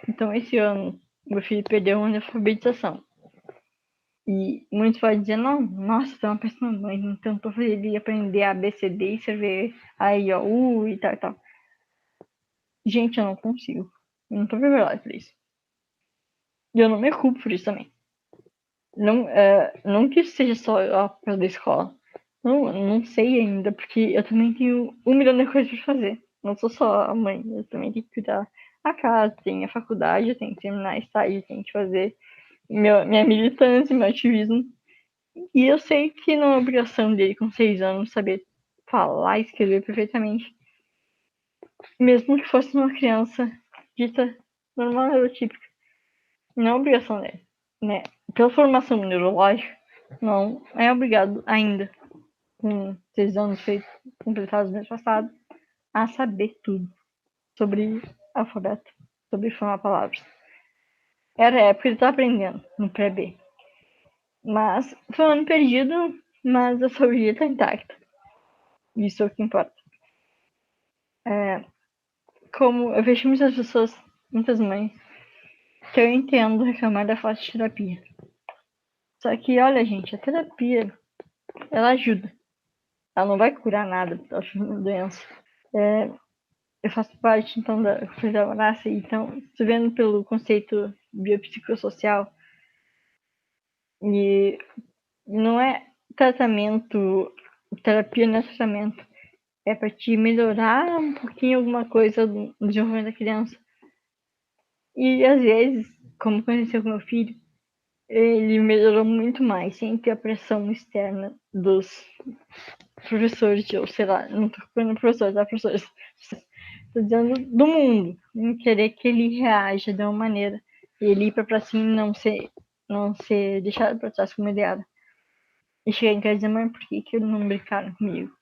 Então, esse ano, meu filho perdeu uma alfabetização. E muitos podem dizer, não, nossa, tu é uma péssima mãe, então tô fazendo ele aprender A, B, C, D, e escrever A, I, O, U e tal e tal. Gente, eu não consigo. Eu não tô preparada pra isso. E eu não me culpo por isso também. Não que isso seja só a papel da escola. Não sei ainda, porque eu também tenho 1 milhão de coisas pra fazer. Não sou só a mãe, eu também tenho que cuidar a casa, tem a faculdade, eu tenho que terminar estágio, tenho que fazer minha militância, meu ativismo. E eu sei que não é obrigação dele, com 6 anos, saber falar e escrever perfeitamente. Mesmo que fosse uma criança dita normal, neurotípica. Não é obrigação dele, né? Pela formação neurológica, não é obrigado ainda, com 6 anos completados no mês passado, a saber tudo sobre alfabeto, sobre formar palavras. Era a época que ele tá aprendendo, no pré-B. Mas foi um ano perdido, mas a saúde tá intacta. Isso é o que importa. Como eu vejo muitas pessoas, muitas mães, que eu entendo reclamar da falta de terapia. Só que, olha, gente, a terapia, ela ajuda. Ela não vai curar nada da doença. Eu faço parte, então, da coisa da raça, então, estou vendo pelo conceito biopsicossocial, e não é tratamento, terapia não é tratamento, é para te melhorar um pouquinho alguma coisa do desenvolvimento da criança. E, às vezes, como aconteceu com meu filho, ele melhorou muito mais sem ter a pressão externa dos professores, ou sei lá, não tô falando professores, tá? Professores. Tô dizendo do mundo, em querer que ele reaja de uma maneira e ele ir pra cima e não ser deixado pra trás como ele era. E chegar em casa e dizer, mãe, por que eles não brincaram comigo?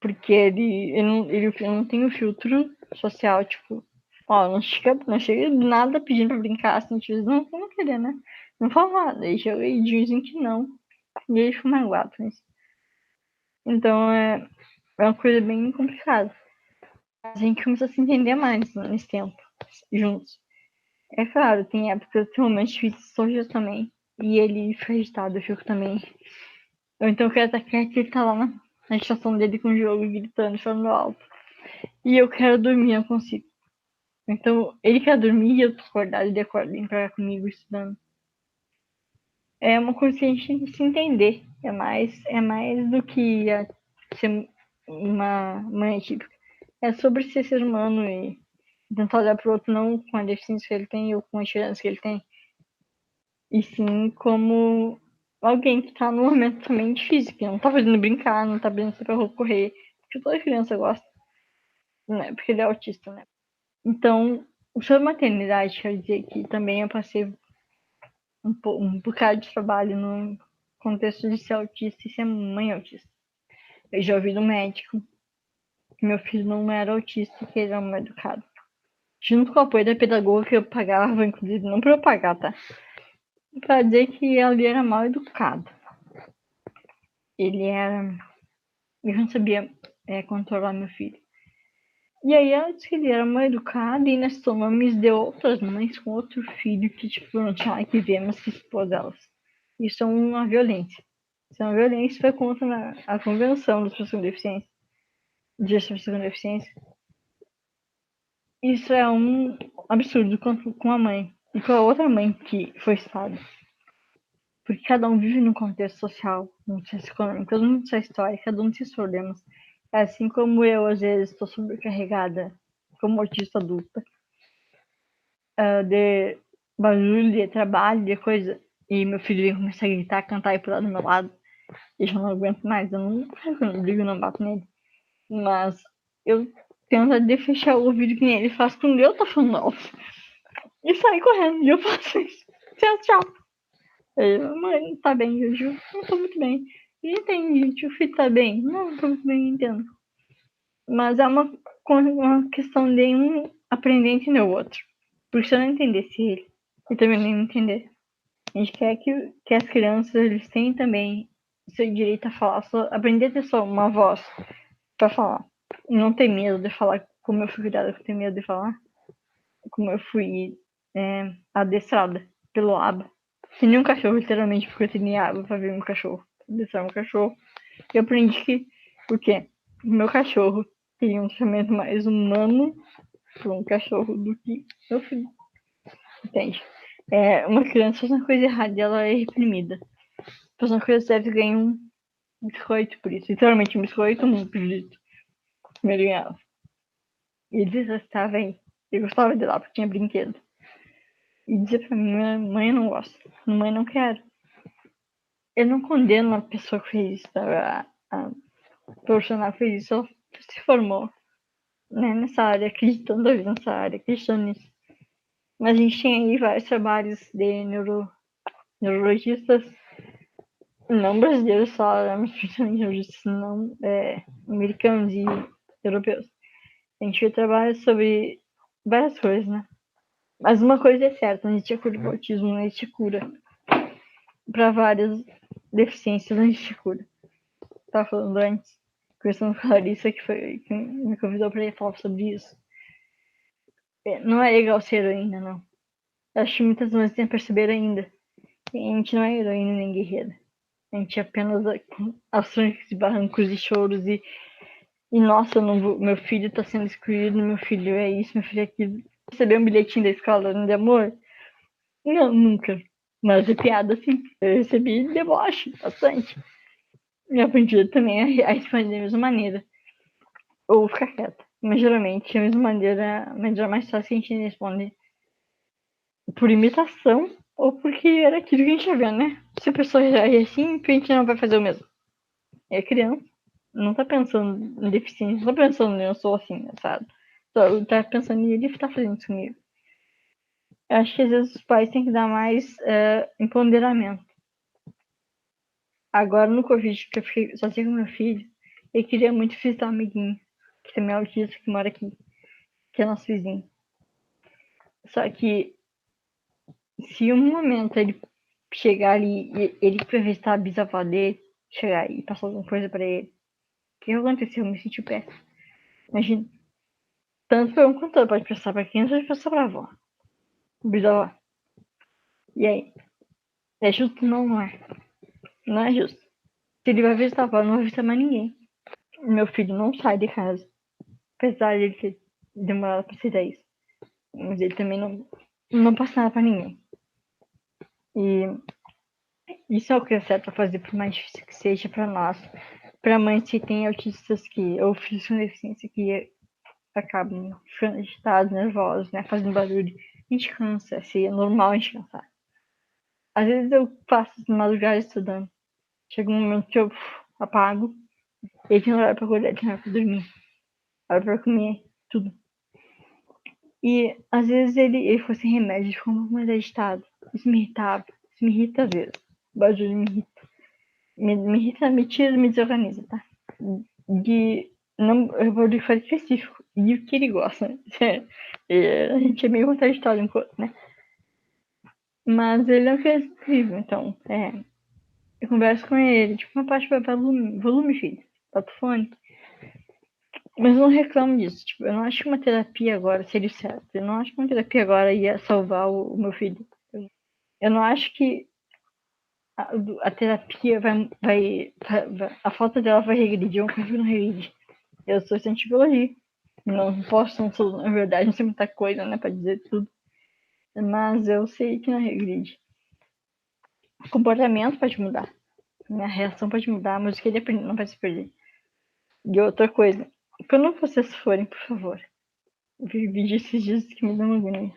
Porque ele não tem o filtro social, tipo, ó, não chega nada pedindo pra brincar, assim, tipo, não querer, né? Não fala nada, e dizem que não. E ele fica magoado com isso. Então é uma coisa bem complicada. A gente começa a se entender mais nesse tempo, juntos. É claro, tem épocas que momentos difíceis surgem também. E ele fica agitado, eu fico também. Ou então eu quero até que ele tá lá na estação dele com o jogo, gritando, falando alto. E eu quero dormir, eu consigo. Então, ele quer dormir e eu tô acordado, ele acorda e pra comigo estudando. É uma coisa que a gente tem que se entender. É mais do que ser uma mãe típica. É sobre ser humano e tentar olhar pro outro não com a deficiência que ele tem ou com a diferença que ele tem. E sim como alguém que tá num momento também difícil, que não tá podendo brincar, não tá podendo sair pra correr. Porque toda criança gosta, né? Porque ele é autista, né? Então, sobre maternidade, quero dizer que também eu passei um bocado de trabalho no contexto de ser autista e ser mãe autista. Eu já ouvi do médico que meu filho não era autista e que ele era mal educado. Junto com o apoio da pedagoga que eu pagava, inclusive, não pra eu pagar, tá? Pra dizer que ele era mal educado. Eu não sabia controlar meu filho. E aí ela disse que ele era mal educado e ainda citou nomes de outras mães com outro filho que, tipo, não tinha nada que ver, mas que expôs elas. Isso é uma violência. Isso é uma violência, foi contra a Convenção das Pessoas com Deficiência. Dias das Pessoas com Deficiência. Isso é absurdo com a mãe e com a outra mãe que foi espada. Porque cada um vive num contexto social, num contexto econômico, cada um tem sua história, cada um tem seus problemas. Assim como eu, às vezes, estou sobrecarregada como autista adulta, de barulho, de trabalho, de coisa, e meu filho vem começar a gritar, cantar e pular do meu lado, e eu não aguento mais, eu não brigo, não bato nele. Mas eu tento de fechar o ouvido que nem ele faz quando eu tô falando alto. E sai correndo, e eu faço isso. Tchau. Mãe, tá bem, eu juro, não tô muito bem. E entende, o filho tá bem? Não tô muito bem, entendo. Mas é uma questão de um aprender a entender o outro. Porque se eu não entendesse ele, eu também nem entender. A gente quer que as crianças eles tenham também seu direito a falar, aprender a ter só uma voz pra falar. E não ter medo de falar como eu fui cuidada, com ter medo de falar. Como eu fui adestrada pelo aba. Que nem um cachorro, literalmente, porque eu tinha aba pra ver um cachorro. Adestrar um cachorro. E eu aprendi que, porque o meu cachorro tem um tratamento mais humano para um cachorro do que meu filho. Entende? Uma criança faz uma coisa errada e ela é reprimida. Faz uma coisa certa e ganha um biscoito por isso. Literalmente um biscoito, um pirulito. Ele ganhava. E ele detestava aí. Eu gostava de lá porque tinha brinquedo. E dizia pra mim, mãe eu não gosto. Mãe não quero. Eu não condeno a pessoa que fez isso. A profissional que fez isso. Ela se formou, né, nessa área, acreditando nessa área, acreditando nisso. Mas a gente tem aí vários trabalhos de neurologistas, não brasileiros só, mas principalmente neurologistas não americanos e europeus. A gente vê trabalhos sobre várias coisas, né? Mas uma coisa é certa, a gente é cura do autismo, a gente cura para várias deficiências, a gente cura. Tava falando antes, conversando com a Larissa, que me convidou para ir falar sobre isso. Não é legal ser heroína, não. Acho que muitas vezes tem a perceber ainda. A gente não é heroína nem guerreira. A gente é apenas aos trancos e barrancos e choros e nossa, não vou, meu filho tá sendo excluído, meu filho é isso, meu filho é aquilo. Receber um bilhetinho da escola de amor? Não, nunca. Mas é piada, sim. Eu recebi deboche, bastante. E aprendi também a responder da mesma maneira. Ou ficar quieta. Mas geralmente, a mesma maneira, a maneira mais fácil que a gente responde por imitação ou porque era aquilo que a gente ia ver, né? Se a pessoa já é assim, a gente não vai fazer o mesmo. É criança, não tá pensando em deficiência, não tá pensando em eu sou assim, sabe? Só tá pensando em ele tá fazendo isso comigo. Eu acho que às vezes os pais têm que dar mais empoderamento. Agora no Covid, que eu fiquei sozinha com meu filho, eu queria muito visitar um amiguinho, que também é autista, que mora aqui, que é nosso vizinho. Só que se um momento ele chegar ali e ele visitar a bisavó dele, chegar e passar alguma coisa pra ele, o que aconteceu? Eu me senti péssimo. Imagina, tanto pra um quanto outro, pode passar pra criança, pode passar pra avó. Bisavó. E aí? É justo? Não, não é. Não é justo. Se ele vai visitar a avó, não vai visitar mais ninguém. Meu filho não sai de casa. Apesar de ele ter demorado pra ser 10. Mas ele também não passa nada pra ninguém. E isso é o que é certo a fazer, por mais difícil que seja pra nós. Pra mães que têm autistas ou filhos com deficiência que acabam ficando agitados, nervosos, né? Fazendo barulho. A gente cansa, assim, é normal a gente cansar. Às vezes eu passo madrugada estudando. Chega um momento que eu apago. E tem hora pra acordar, tem hora pra dormir. Hora pra comer, tudo. E às vezes ele ficou sem remédio, ficou um pouco mais agitado. Isso me irritava. Isso me irrita às vezes. O barulho me irrita. Me irrita, me tira, me desorganiza, tá? De não, eu vou de fazer específico. E o que ele gosta, né? A gente é meio contraditório um pouco, né? Mas ele é um criança incrível, então, eu converso com ele, tipo, uma parte para volume, filho, bota o fone. Mas eu não reclamo disso, tipo, eu não acho que uma terapia agora seria certo. Eu não acho que uma terapia agora ia salvar o meu filho. Eu não acho que a terapia a falta dela vai regredir, uma coisa que não regride. Eu sou estudante de biologia. Não posso, na verdade, não sei muita coisa, né, pra dizer tudo. Mas eu sei que não regride. O comportamento pode mudar. A reação pode mudar, mas o que ele aprende não vai se perder. E outra coisa, quando vocês forem, por favor, vi esses dias que me dão uma agonia.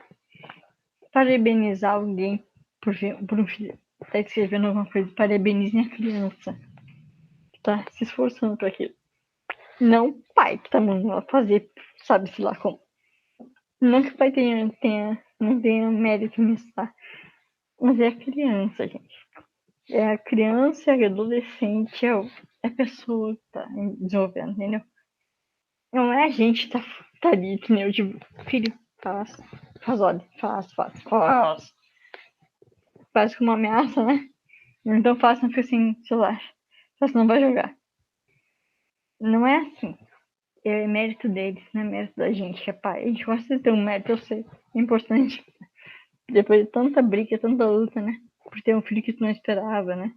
Parabenizar alguém por um filho. Tá escrevendo alguma coisa, parabenizem a criança. Tá se esforçando para aquilo. Não o pai que tá mandando fazer, sabe-se lá como. Não que o pai não tenha mérito nisso, tá? Mas é a criança, gente. É a criança, é a adolescente, é a pessoa que tá desenvolvendo, entendeu? Não é a gente que tá ali, que nem eu, tipo, filho, faz, olha, faz. Faz com uma ameaça, né? Então faça, não fica sem celular. Você não vai jogar. Não é assim. É mérito deles, não é mérito da gente, que é pai. A gente gosta de ter um mérito, eu sei. É importante. Depois de tanta briga, tanta luta, né? Por ter um filho que tu não esperava, né?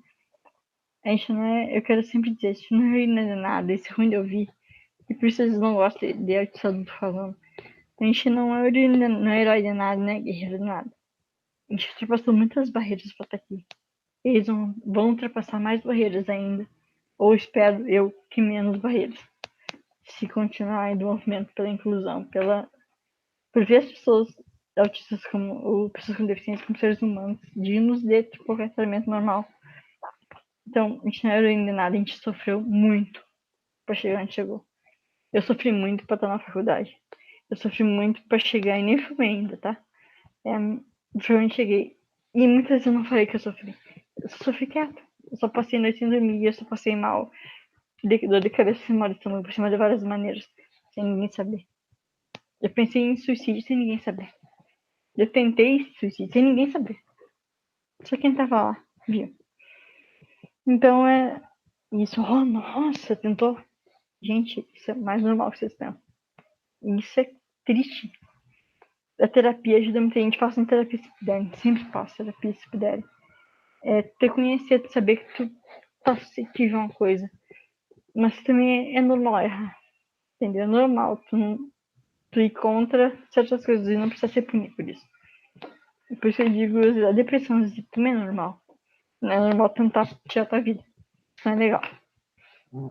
A gente não é. Eu quero sempre dizer, isso não é nada, isso é ruim de ouvir. E por isso eles não gostam de artista adulto falando. A gente não é herói de nada, né? Guerreiro de nada. A gente ultrapassou muitas barreiras pra estar aqui. Eles vão ultrapassar mais barreiras ainda. Ou espero eu que menos barreiras. Se continuar do movimento pela inclusão, por ver as pessoas autistas ou pessoas com deficiência como seres humanos, dignos de qualquer tratamento normal. Então, a gente não era ainda nada, a gente sofreu muito pra chegar onde chegou. Eu sofri muito pra estar na faculdade. Eu sofri muito pra chegar e nem fui ainda, tá? Finalmente cheguei. E muitas vezes eu não falei que eu sofri. Eu só sofri quieto. Eu só passei noite sem dormir, eu só passei mal. Dor de cabeça sem mal de estômago, por cima de várias maneiras, sem ninguém saber. Eu pensei em suicídio sem ninguém saber. Eu tentei suicídio sem ninguém saber. Só quem tava lá, viu? Então é isso. Oh, nossa, tentou. Gente, isso é mais normal que vocês pensam. Isso é triste. A terapia ajuda muita gente. Façam terapia se puderem. Sempre façam terapia se puderem. É ter conhecido, saber que tu tá suscetível a uma coisa. Mas também é normal errar. Entendeu? É normal tu ir contra certas coisas e não precisa ser punido por isso. E por isso eu digo, a depressão também é normal. Não é normal tentar tirar tua vida. Isso não é legal.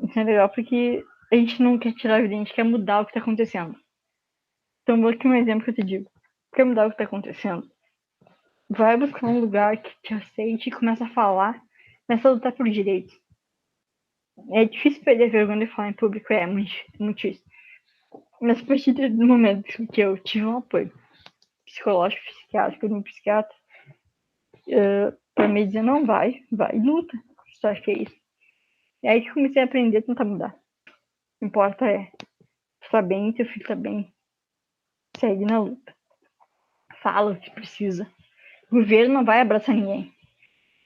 Isso não é legal porque a gente não quer tirar a vida, a gente quer mudar o que tá acontecendo. Então vou aqui um exemplo que eu te digo. Quer mudar o que tá acontecendo? Vai buscar um lugar que te aceite e começa a falar, começa a lutar por direitos. É difícil perder a vergonha de falar em público, é muito, muito difícil. Mas a partir do momento que eu tive um apoio psicológico, psiquiátrico, no psiquiatra, pra me dizer, não, vai, luta. Só que é isso. É aí que comecei a aprender a tentar mudar. O que importa é, tu tá bem, teu filho tá bem. Segue na luta. Fala o que precisa. O governo não vai abraçar ninguém.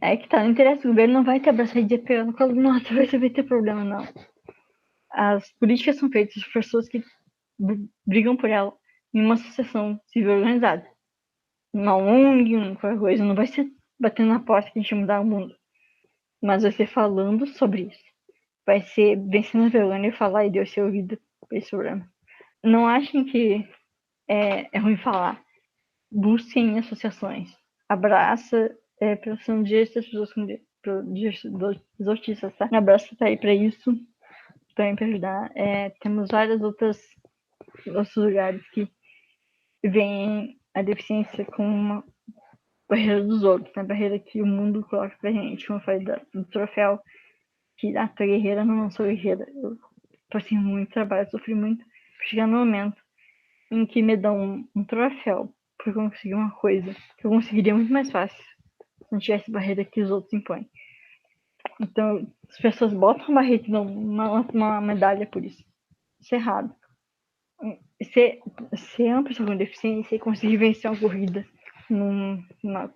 É que tá, não interessa, o governo não vai te abraçar e dizer pegando no colo, nossa, você vai ter problema, não. As políticas são feitas por pessoas que brigam por ela em uma associação civil organizada. Uma ONG, qualquer coisa, não vai ser batendo na porta que a gente mudar o mundo. Mas vai ser falando sobre isso. Vai ser vencendo a vergonha e falar e Deus ser ouvido por esse problema. Não achem que é ruim falar. Busquem associações. Abraça prestação de direitos das pessoas com dos autistas, tá? Abraça tá aí pra isso, também pra ajudar. Temos vários outros lugares que veem a deficiência como uma barreira dos outros, né? Barreira que o mundo coloca pra gente, como eu falei do troféu, que tu é guerreira, não sou guerreira. Eu passei muito trabalho, sofri muito, pra chegar no momento em que me dão um troféu por conseguir uma coisa que eu conseguiria muito mais fácil se não tivesse barreira que os outros impõem. Então, as pessoas botam uma barreira e dão uma medalha por isso. Isso é errado. Ser uma pessoa com deficiência e conseguir vencer uma corrida numa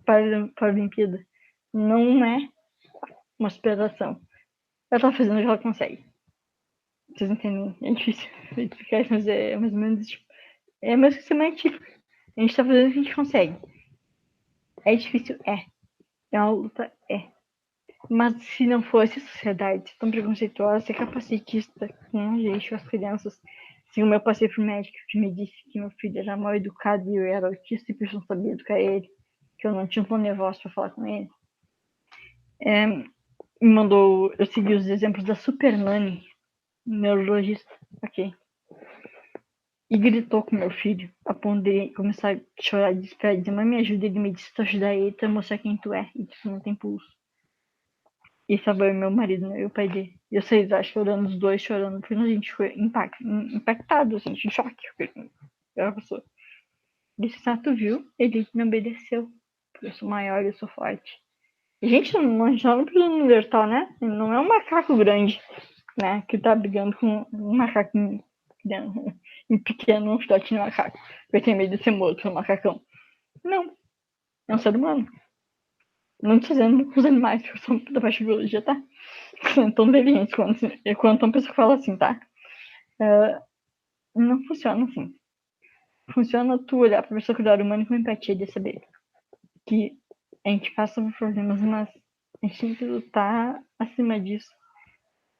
Paralimpíada não é uma superação. Ela tá fazendo o que ela consegue. Vocês entendem? É difícil explicar isso, mas é mais ou menos tipo. É mais que semelhante. A gente tá fazendo o que a gente consegue. É difícil? É uma luta? Mas se não fosse a sociedade tão preconceituosa, ser capacitista com a gente, com as crianças, como eu passei por médico que me disse que meu filho era mal educado e eu era autista e por isso não sabia educar ele, que eu não tinha um tom de voz para falar com ele. Me mandou eu seguir os exemplos da Super Nani, neurologista, ok. E gritou com meu filho, a ponto de começar a chorar de desespero, dizer, mãe, me ajuda. Ele me disse, tu ajudar ele, tu mostrar quem tu é, e tu não tem pulso. E estava eu e meu marido, né, e o pai dele. E eu sei, acho que chorando, os dois chorando, porque a gente foi impactado, assim, em choque. Era a pessoa. Disse, tu viu? Ele me obedeceu. Eu sou maior, eu sou forte. A gente não precisa Neandertal, né? Ele não é um macaco grande, né? Que tá brigando com um macaco pequeno, um filhote de macaco. Vai ter medo de ser morto pelo macacão. Não. É um ser humano. Não tô dizendo com os animais, que são da parte de biologia, tá? São tão inteligentes quanto uma pessoa que fala assim, tá? Não funciona assim. Funciona tu olhar pra pessoa cuidar humano com empatia de saber que a gente passa por problemas, mas a gente tem que lutar acima disso.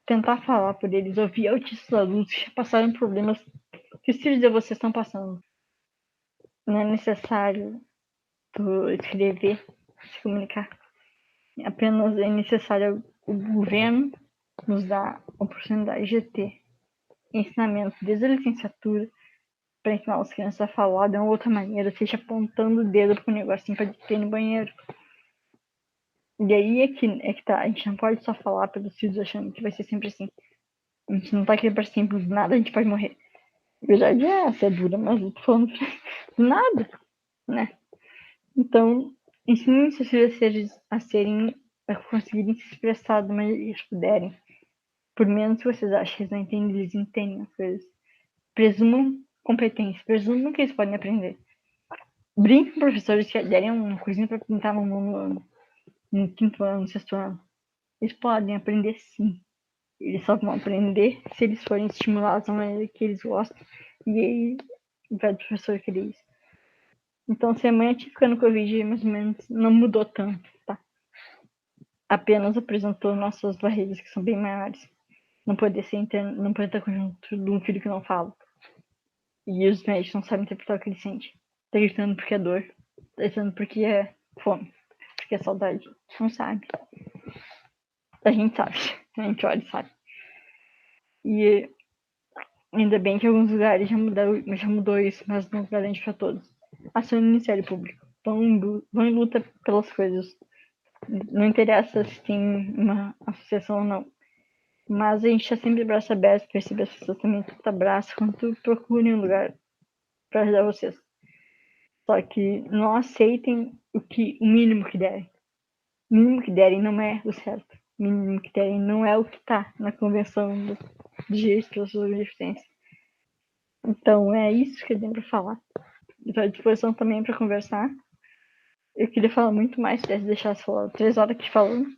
Tentar falar por eles, ouvir autistas adultos que passaram problemas que os filhos de vocês estão passando. Não é necessário tu escrever, se comunicar. Apenas é necessário o governo nos dar a oportunidade de ter ensinamento desde a licenciatura para ensinar as crianças a falar de uma outra maneira, seja apontando o dedo para o negocinho para ter no banheiro. E aí é que tá, a gente não pode só falar pelos filhos achando que vai ser sempre assim. A gente não tá aqui para sempre, do nada a gente pode morrer. A verdade é essa, é dura, mas eu tô falando do nada, né? Então, ensinem seus filhos a conseguirem se expressar do mais que eles puderem. Por menos que vocês achem que eles não entendem, eles entendem as coisas. Presumam competência, presumam que eles podem aprender. Brinquem com professores que derem uma coisinha para pintar no nono ano, no quinto ano, no sexto ano. Eles podem aprender sim. Eles só vão aprender se eles forem estimulados da maneira que eles gostam. E aí vai do professor querer isso. Então, se a mãe ficando no Covid, mais ou menos, não mudou tanto, tá? Apenas apresentou nossas barreiras, que são bem maiores. Não poder ser interno, não poder estar junto de um filho que não fala. E os médicos não sabem interpretar o que ele sente. Tá gritando porque é dor. Tá gritando porque é fome. Porque é saudade. Não sabe. A gente sabe. A gente olha e sabe. E ainda bem que em alguns lugares já mudou isso, mas não garante para todos. Ação no Ministério Público. Vão em luta pelas coisas. Não interessa se tem uma associação ou não. Mas a gente está sempre braço aberto para receber as pessoas também, tanto abraço quanto procurem um lugar para ajudar vocês. Só que não aceitem o mínimo que derem. O mínimo que derem não é o certo. O mínimo que derem não é o que está na Convenção de Direitos das Pessoas com Deficiência. Então é isso que eu tenho para falar. Estou à disposição também para conversar. Eu queria falar muito mais, se deixasse falar 3 horas aqui falando.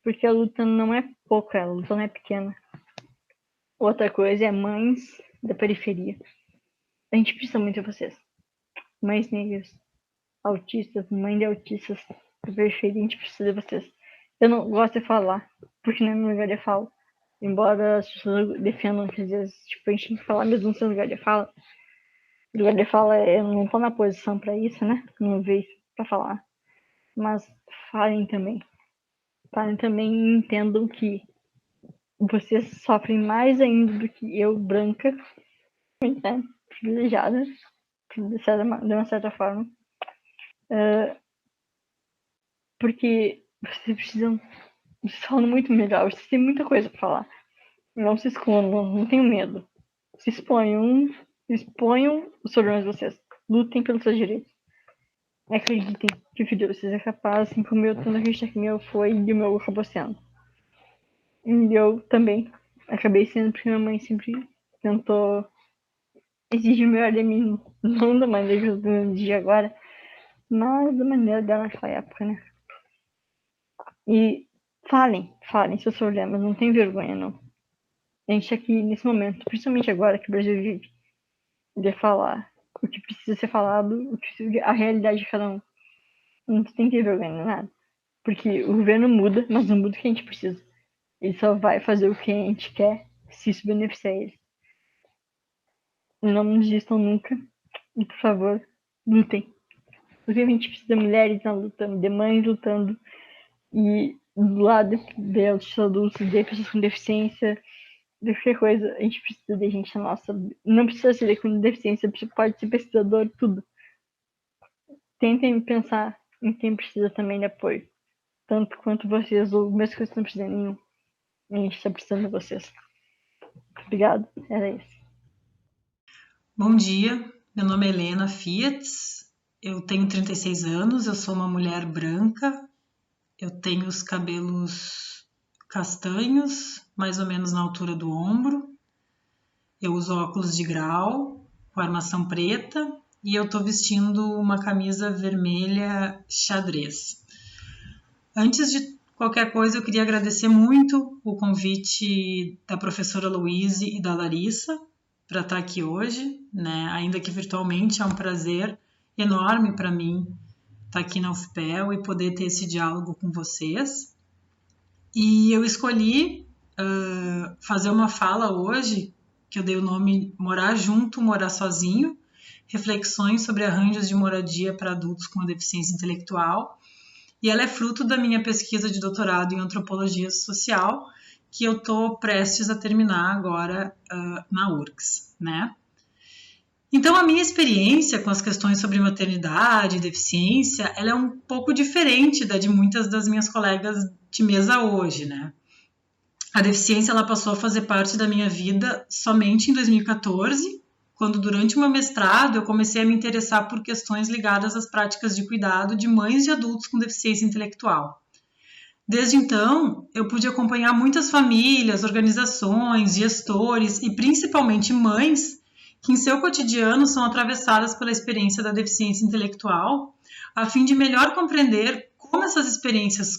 Porque a luta não é pouca, a luta não é pequena. Outra coisa é mães da periferia. A gente precisa muito de vocês. Mães negras, autistas, mães de autistas da periferia, a gente precisa de vocês. Eu não gosto de falar, porque não é meu lugar de fala. Embora as pessoas defendam que às vezes tipo, a gente tem que falar mesmo no seu lugar de fala. O lugar de fala, eu não tô na posição pra isso, né? Não vejo pra falar. Mas falem também. Falem também e entendam que vocês sofrem mais ainda do que eu, branca, né? Privilegiada, de uma certa forma. Porque vocês precisam. Vocês falam muito melhor, vocês têm muita coisa pra falar. Não se escondam, não tenham medo. Se exponham os problemas de vocês. Lutem pelos seus direitos. Acreditem que o filho de vocês é capaz, assim como eu tanto acreditar que o meu foi e o meu acabou sendo. E eu também acabei sendo porque minha mãe sempre tentou exigir o melhor de mim, não da maneira que eu exigi agora, mas da maneira dela naquela época, né? E falem seus problemas, não tem vergonha, não. A gente aqui, nesse momento, principalmente agora que o Brasil vive, de falar o que precisa ser falado, a realidade de cada um. Não tem que ter vergonha, não é nada. Porque o governo muda, mas não muda o que a gente precisa. Ele só vai fazer o que a gente quer se isso beneficiar ele. não desistam nunca. E, por favor, lutem. Porque a gente precisa de mulheres lutando, de mães lutando, e do lado de outros adultos, de pessoas com deficiência, de qualquer coisa, a gente precisa de gente nossa. Não precisa ser com deficiência, pode ser pesquisador, tudo. Tentem pensar em quem precisa também de apoio. Tanto quanto vocês, ou mesmo que vocês não precisem nenhum. A gente está precisando de vocês. Obrigado, era isso. Bom dia, meu nome é Helena Fiatz, eu tenho 36 anos, eu sou uma mulher branca, eu tenho os cabelos castanhos, mais ou menos na altura do ombro, eu uso óculos de grau, com armação preta, e eu estou vestindo uma camisa vermelha xadrez. Antes de qualquer coisa, eu queria agradecer muito o convite da professora Louise e da Larissa para estar aqui hoje, né? Ainda que virtualmente, é um prazer enorme para mim estar aqui na UFPEL e poder ter esse diálogo com vocês. E eu escolhi fazer uma fala hoje, que eu dei o nome Morar Junto, Morar Sozinho, reflexões sobre arranjos de moradia para adultos com deficiência intelectual, e ela é fruto da minha pesquisa de doutorado em antropologia social, que eu estou prestes a terminar agora na URGS, né? Então, a minha experiência com as questões sobre maternidade e deficiência, ela é um pouco diferente da de muitas das minhas colegas de mesa hoje, né? A deficiência, ela passou a fazer parte da minha vida somente em 2014, quando durante o meu mestrado eu comecei a me interessar por questões ligadas às práticas de cuidado de mães de adultos com deficiência intelectual. Desde então, eu pude acompanhar muitas famílias, organizações, gestores e principalmente mães que em seu cotidiano são atravessadas pela experiência da deficiência intelectual, a fim de melhor compreender como essas experiências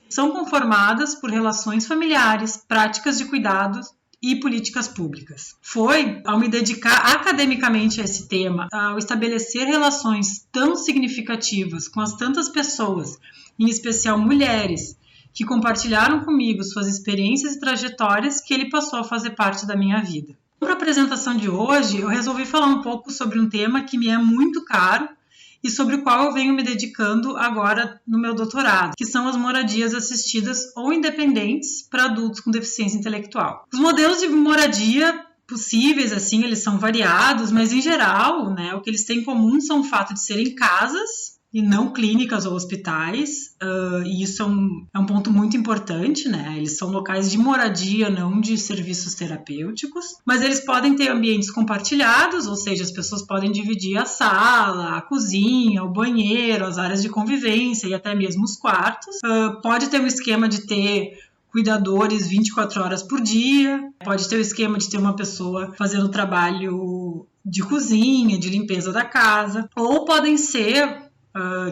são conformadas por relações familiares, práticas de cuidados e políticas públicas. Foi ao me dedicar academicamente a esse tema, ao estabelecer relações tão significativas com as tantas pessoas, em especial mulheres, que compartilharam comigo suas experiências e trajetórias, que ele passou a fazer parte da minha vida. Para a apresentação de hoje, eu resolvi falar um pouco sobre um tema que me é muito caro e sobre o qual eu venho me dedicando agora no meu doutorado, que são as moradias assistidas ou independentes para adultos com deficiência intelectual. Os modelos de moradia possíveis, assim, eles são variados, mas em geral, né, o que eles têm em comum são o fato de serem casas e não clínicas ou hospitais, e isso é um ponto muito importante, né? Eles são locais de moradia, não de serviços terapêuticos, mas eles podem ter ambientes compartilhados, ou seja, as pessoas podem dividir a sala, a cozinha, o banheiro, as áreas de convivência e até mesmo os quartos. Pode ter um esquema de ter cuidadores 24 horas por dia, pode ter o esquema de ter uma pessoa fazendo trabalho de cozinha, de limpeza da casa, ou podem ser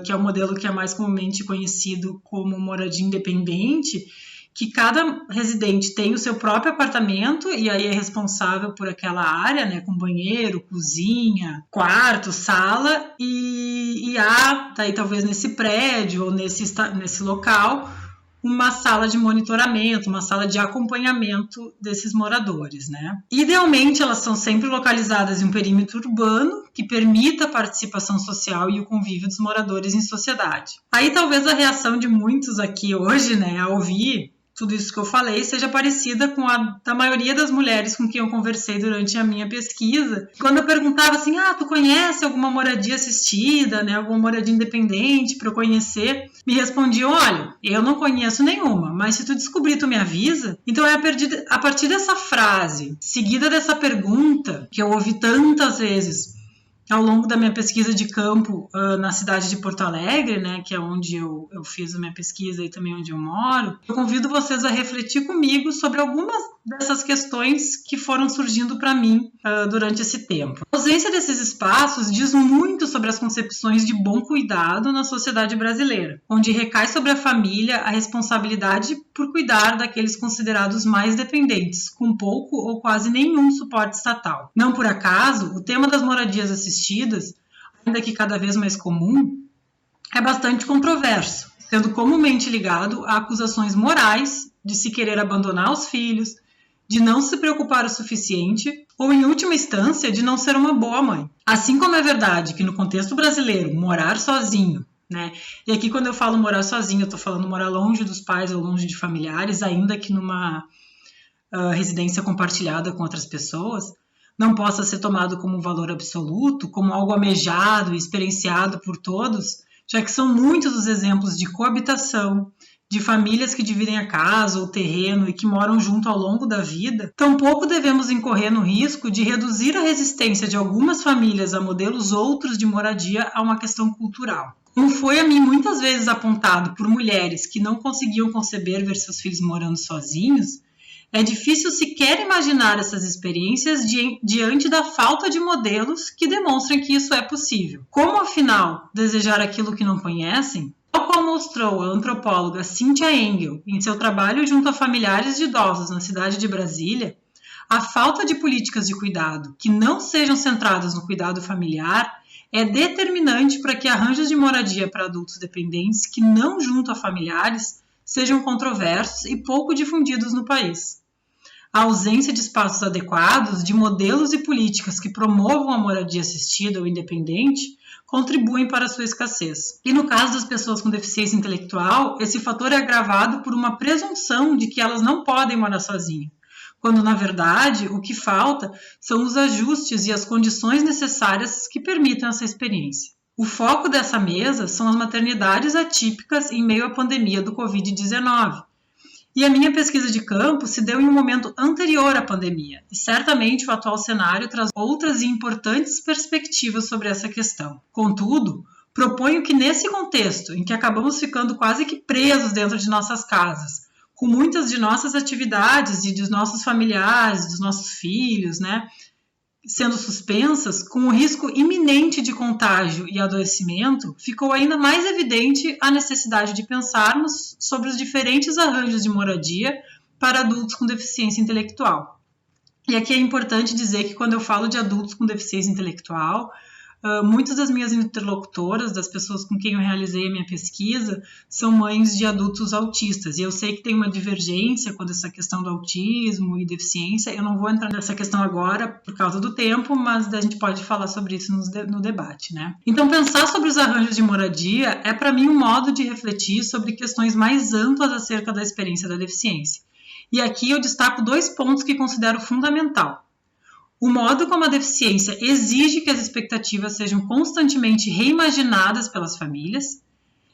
que é o modelo que é mais comumente conhecido como moradia independente, que cada residente tem o seu próprio apartamento e aí é responsável por aquela área, né, com banheiro, cozinha, quarto, sala, e há, daí talvez nesse prédio ou nesse local, uma sala de monitoramento, uma sala de acompanhamento desses moradores, né? Idealmente, elas são sempre localizadas em um perímetro urbano que permita a participação social e o convívio dos moradores em sociedade. Aí talvez a reação de muitos aqui hoje, né, ao ouvir tudo isso que eu falei, seja parecida com a da maioria das mulheres com quem eu conversei durante a minha pesquisa. Quando eu perguntava assim, tu conhece alguma moradia assistida, né, alguma moradia independente para eu conhecer? Me respondiam, olha, eu não conheço nenhuma, mas se tu descobrir, tu me avisa. Então é a partir dessa frase, seguida dessa pergunta, que eu ouvi tantas vezes ao longo da minha pesquisa de campo na cidade de Porto Alegre, né, que é onde eu fiz a minha pesquisa e também onde eu moro, eu convido vocês a refletir comigo sobre algumas dessas questões que foram surgindo para mim durante esse tempo. A ausência desses espaços diz muito sobre as concepções de bom cuidado na sociedade brasileira, onde recai sobre a família a responsabilidade por cuidar daqueles considerados mais dependentes, com pouco ou quase nenhum suporte estatal. Não por acaso, o tema das moradias assistidas, ainda que cada vez mais comum, é bastante controverso, sendo comumente ligado a acusações morais de se querer abandonar os filhos, de não se preocupar o suficiente ou, em última instância, de não ser uma boa mãe. Assim como é verdade que no contexto brasileiro, morar sozinho, né? E aqui quando eu falo morar sozinho, eu estou falando morar longe dos pais ou longe de familiares, ainda que numa residência compartilhada com outras pessoas, não possa ser tomado como um valor absoluto, como algo almejado e experienciado por todos, já que são muitos os exemplos de coabitação, de famílias que dividem a casa ou terreno e que moram junto ao longo da vida, tampouco devemos incorrer no risco de reduzir a resistência de algumas famílias a modelos outros de moradia a uma questão cultural. Como foi a mim muitas vezes apontado por mulheres que não conseguiam conceber ver seus filhos morando sozinhos, é difícil sequer imaginar essas experiências diante da falta de modelos que demonstrem que isso é possível. Como, afinal, desejar aquilo que não conhecem? Tal qual mostrou a antropóloga Cynthia Engel em seu trabalho junto a familiares de idosos na cidade de Brasília, a falta de políticas de cuidado que não sejam centradas no cuidado familiar é determinante para que arranjos de moradia para adultos dependentes que não junto a familiares sejam controversos e pouco difundidos no país. A ausência de espaços adequados, de modelos e políticas que promovam a moradia assistida ou independente, contribuem para a sua escassez. E no caso das pessoas com deficiência intelectual, esse fator é agravado por uma presunção de que elas não podem morar sozinhas, quando, na verdade, o que falta são os ajustes e as condições necessárias que permitam essa experiência. O foco dessa mesa são as maternidades atípicas em meio à pandemia do Covid-19. E a minha pesquisa de campo se deu em um momento anterior à pandemia, e certamente o atual cenário traz outras e importantes perspectivas sobre essa questão. Contudo, proponho que nesse contexto, em que acabamos ficando quase que presos dentro de nossas casas, com muitas de nossas atividades e dos nossos familiares, dos nossos filhos, né, sendo suspensas, com o risco iminente de contágio e adoecimento, ficou ainda mais evidente a necessidade de pensarmos sobre os diferentes arranjos de moradia para adultos com deficiência intelectual. E aqui é importante dizer que quando eu falo de adultos com deficiência intelectual, muitas das minhas interlocutoras, das pessoas com quem eu realizei a minha pesquisa, são mães de adultos autistas. E eu sei que tem uma divergência quando essa questão do autismo e deficiência. Eu não vou entrar nessa questão agora por causa do tempo, mas a gente pode falar sobre isso no debate, né? Então, pensar sobre os arranjos de moradia é, para mim, um modo de refletir sobre questões mais amplas acerca da experiência da deficiência. E aqui eu destaco 2 pontos que considero fundamental. O modo como a deficiência exige que as expectativas sejam constantemente reimaginadas pelas famílias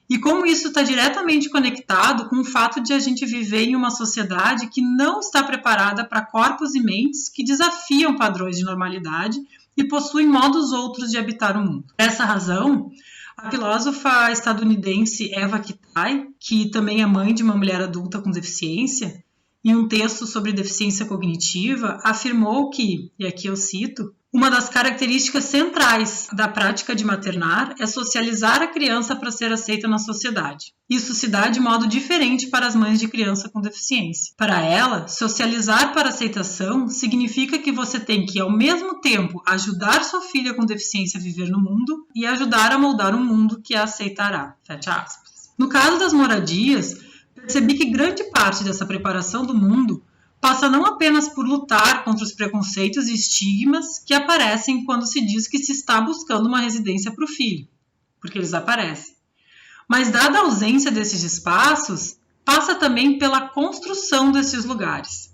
e como isso está diretamente conectado com o fato de a gente viver em uma sociedade que não está preparada para corpos e mentes que desafiam padrões de normalidade e possuem modos outros de habitar o mundo. Por essa razão, a filósofa estadunidense Eva Kitai, que também é mãe de uma mulher adulta com deficiência, em um texto sobre deficiência cognitiva, afirmou que, e aqui eu cito, uma das características centrais da prática de maternar é socializar a criança para ser aceita na sociedade. Isso se dá de modo diferente para as mães de criança com deficiência. Para ela, socializar para aceitação significa que você tem que, ao mesmo tempo, ajudar sua filha com deficiência a viver no mundo e ajudar a moldar um mundo que a aceitará. Fecha aspas. No caso das moradias, percebi que grande parte dessa preparação do mundo passa não apenas por lutar contra os preconceitos e estigmas que aparecem quando se diz que se está buscando uma residência para o filho, porque eles aparecem. Mas, dada a ausência desses espaços, passa também pela construção desses lugares.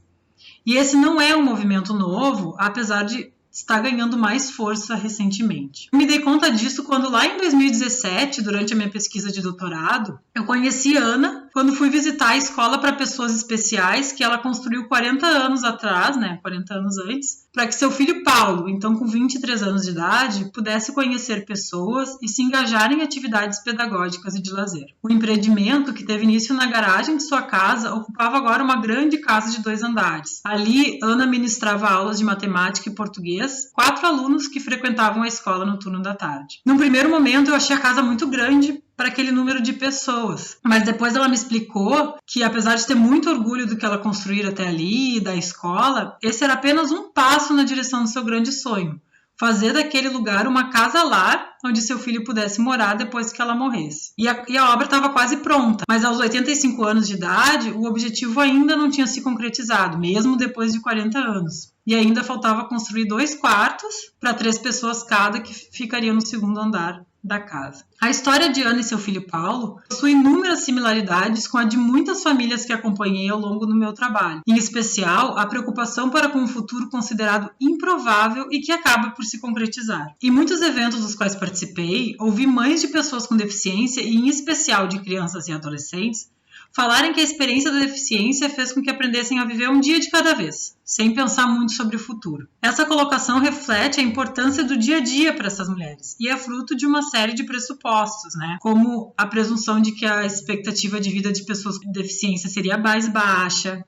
E esse não é um movimento novo, apesar de está ganhando mais força recentemente. Eu me dei conta disso quando lá em 2017, durante a minha pesquisa de doutorado, eu conheci Ana quando fui visitar a escola para pessoas especiais que ela construiu 40 anos atrás, 40 anos antes, para que seu filho Paulo, então com 23 anos de idade, pudesse conhecer pessoas e se engajar em atividades pedagógicas e de lazer. O empreendimento, que teve início na garagem de sua casa, ocupava agora uma grande casa de 2 andares. Ali, Ana ministrava aulas de matemática e português, 4 alunos que frequentavam a escola no turno da tarde. Num primeiro momento, eu achei a casa muito grande para aquele número de pessoas, mas depois ela me explicou que, apesar de ter muito orgulho do que ela construíra até ali, da escola, esse era apenas um passo na direção do seu grande sonho. fazer daquele lugar uma casa-lar onde seu filho pudesse morar depois que ela morresse. E a obra estava quase pronta, mas aos 85 anos de idade, o objetivo ainda não tinha se concretizado, mesmo depois de 40 anos. E ainda faltava construir 2 quartos para 3 pessoas cada que ficariam no segundo andar da casa. A história de Ana e seu filho Paulo possui inúmeras similaridades com a de muitas famílias que acompanhei ao longo do meu trabalho. Em especial, a preocupação para com um futuro considerado improvável e que acaba por se concretizar. Em muitos eventos dos quais participei, ouvi mães de pessoas com deficiência e em especial de crianças e adolescentes falarem que a experiência da deficiência fez com que aprendessem a viver um dia de cada vez, sem pensar muito sobre o futuro. Essa colocação reflete a importância do dia a dia para essas mulheres e é fruto de uma série de pressupostos, como a presunção de que a expectativa de vida de pessoas com deficiência seria mais baixa,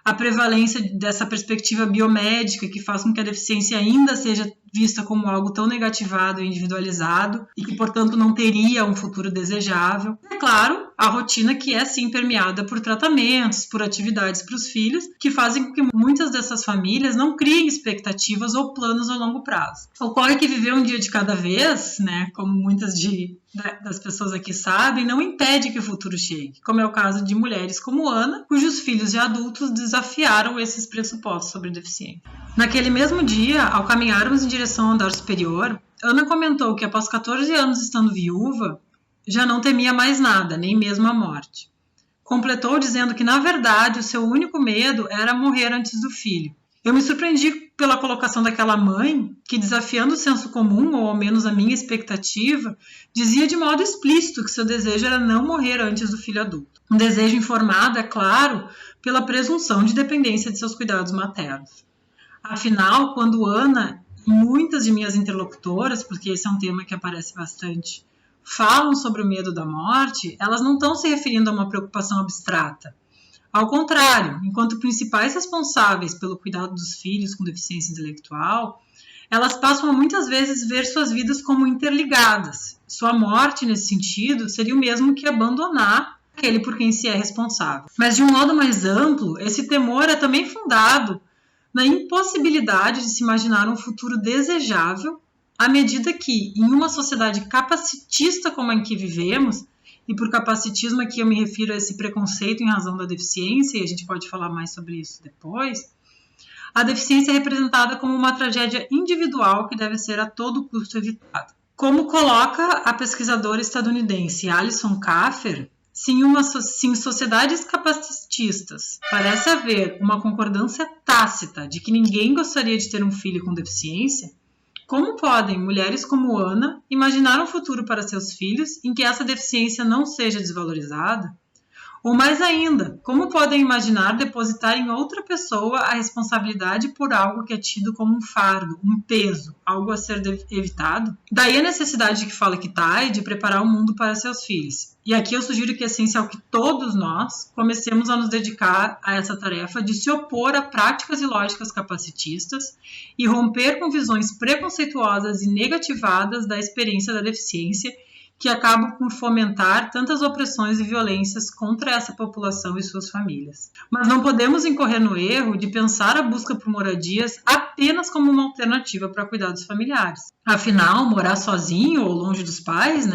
a prevalência dessa perspectiva biomédica que faz com que a deficiência ainda seja vista como algo tão negativado e individualizado e que, portanto, não teria um futuro desejável. É claro, a rotina que é, sim, permeada por tratamentos, por atividades para os filhos, que fazem com que muitas dessas famílias não criem expectativas ou planos a longo prazo. Ocorre que viver um dia de cada vez, como muitas das pessoas aqui sabem, não impede que o futuro chegue, como é o caso de mulheres como Ana, cujos filhos e adultos desafiaram esses pressupostos sobre deficiência. Naquele mesmo dia, ao caminharmos em direção ao andar superior, Ana comentou que após 14 anos estando viúva, já não temia mais nada, nem mesmo a morte. Completou dizendo que, na verdade, o seu único medo era morrer antes do filho. Eu me surpreendi pela colocação daquela mãe que, desafiando o senso comum, ou ao menos a minha expectativa, dizia de modo explícito que seu desejo era não morrer antes do filho adulto. Um desejo informado, é claro, pela presunção de dependência de seus cuidados maternos. Afinal, quando Ana e muitas de minhas interlocutoras, porque esse é um tema que aparece bastante, falam sobre o medo da morte, elas não estão se referindo a uma preocupação abstrata. Ao contrário, enquanto principais responsáveis pelo cuidado dos filhos com deficiência intelectual, elas passam a muitas vezes ver suas vidas como interligadas. Sua morte, nesse sentido, seria o mesmo que abandonar aquele por quem se é responsável. Mas, de um modo mais amplo, esse temor é também fundado na impossibilidade de se imaginar um futuro desejável à medida que, em uma sociedade capacitista como a em que vivemos, e por capacitismo aqui eu me refiro a esse preconceito em razão da deficiência, e a gente pode falar mais sobre isso depois, a deficiência é representada como uma tragédia individual que deve ser a todo custo evitada. Como coloca a pesquisadora estadunidense Alison Kaffer, se em sociedades capacitistas parece haver uma concordância tácita de que ninguém gostaria de ter um filho com deficiência, como podem mulheres como Ana imaginar um futuro para seus filhos em que essa deficiência não seja desvalorizada? Ou mais ainda, como podem imaginar depositar em outra pessoa a responsabilidade por algo que é tido como um fardo, um peso, algo a ser evitado? Daí a necessidade que fala Kitai de preparar o mundo para seus filhos. E aqui eu sugiro que é essencial que todos nós comecemos a nos dedicar a essa tarefa de se opor a práticas e lógicas capacitistas e romper com visões preconceituosas e negativadas da experiência da deficiência que acabam por fomentar tantas opressões e violências contra essa população e suas famílias. Mas não podemos incorrer no erro de pensar a busca por moradias apenas como uma alternativa para cuidados familiares. Afinal, morar sozinho ou longe dos pais,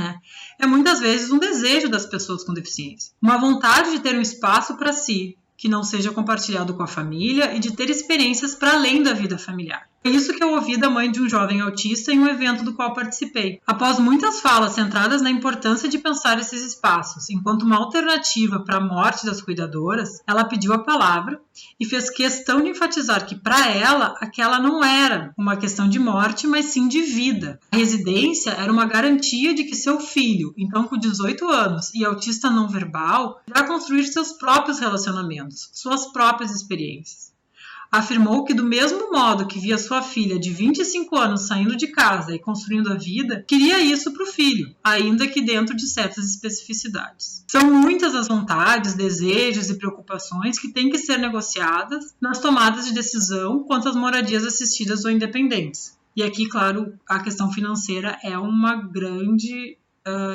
é muitas vezes um desejo das pessoas com deficiência. Uma vontade de ter um espaço para si, que não seja compartilhado com a família e de ter experiências para além da vida familiar. É isso que eu ouvi da mãe de um jovem autista em um evento do qual participei. Após muitas falas centradas na importância de pensar esses espaços enquanto uma alternativa para a morte das cuidadoras, ela pediu a palavra e fez questão de enfatizar que, para ela, aquela não era uma questão de morte, mas sim de vida. A residência era uma garantia de que seu filho, então com 18 anos e autista não verbal, irá construir seus próprios relacionamentos, suas próprias experiências. Afirmou que, do mesmo modo que via sua filha de 25 anos saindo de casa e construindo a vida, queria isso para o filho, ainda que dentro de certas especificidades. São muitas as vontades, desejos e preocupações que têm que ser negociadas nas tomadas de decisão quanto às moradias assistidas ou independentes. E aqui, claro, a questão financeira é uma grande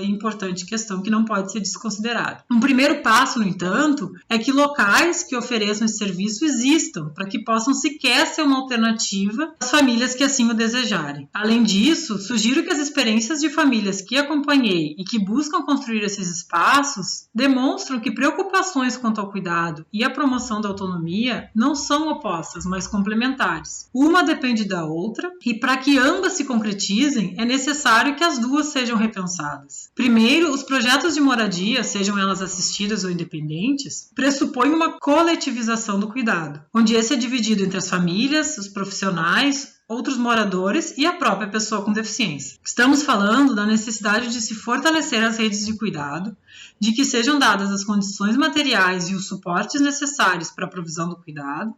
importante questão que não pode ser desconsiderada. Um primeiro passo, no entanto, é que locais que ofereçam esse serviço existam, para que possam sequer ser uma alternativa às famílias que assim o desejarem. Além disso, sugiro que as experiências de famílias que acompanhei e que buscam construir esses espaços demonstram que preocupações quanto ao cuidado e à promoção da autonomia não são opostas, mas complementares. Uma depende da outra, e para que ambas se concretizem, é necessário que as duas sejam repensadas. Primeiro, os projetos de moradia, sejam elas assistidas ou independentes, pressupõem uma coletivização do cuidado, onde esse é dividido entre as famílias, os profissionais, outros moradores e a própria pessoa com deficiência. Estamos falando da necessidade de se fortalecer as redes de cuidado, de que sejam dadas as condições materiais e os suportes necessários para a provisão do cuidado,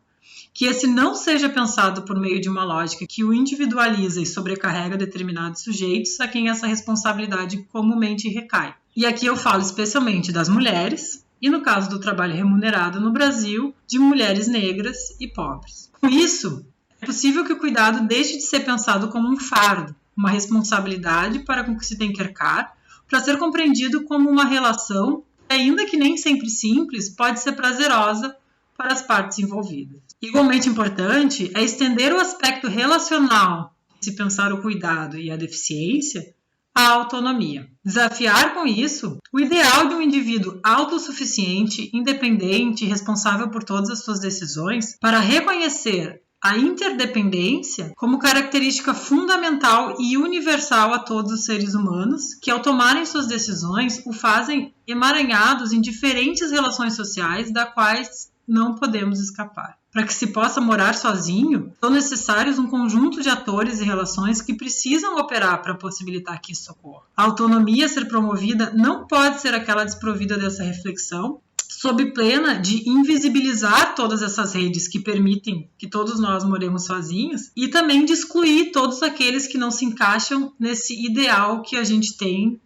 que esse não seja pensado por meio de uma lógica que o individualiza e sobrecarrega determinados sujeitos a quem essa responsabilidade comumente recai. E aqui eu falo especialmente das mulheres, e no caso do trabalho remunerado no Brasil, de mulheres negras e pobres. Com isso, é possível que o cuidado deixe de ser pensado como um fardo, uma responsabilidade para com que se tem que arcar, para ser compreendido como uma relação que, ainda que nem sempre simples, pode ser prazerosa para as partes envolvidas. Igualmente importante é estender o aspecto relacional de se pensar o cuidado e a deficiência à autonomia. Desafiar com isso o ideal de um indivíduo autossuficiente, independente e responsável por todas as suas decisões para reconhecer a interdependência como característica fundamental e universal a todos os seres humanos que, ao tomarem suas decisões, o fazem emaranhados em diferentes relações sociais das quais não podemos escapar. Para que se possa morar sozinho, são necessários um conjunto de atores e relações que precisam operar para possibilitar que isso ocorra. A autonomia a ser promovida não pode ser aquela desprovida dessa reflexão, sob pena de invisibilizar todas essas redes que permitem que todos nós moremos sozinhos e também de excluir todos aqueles que não se encaixam nesse ideal que a gente tem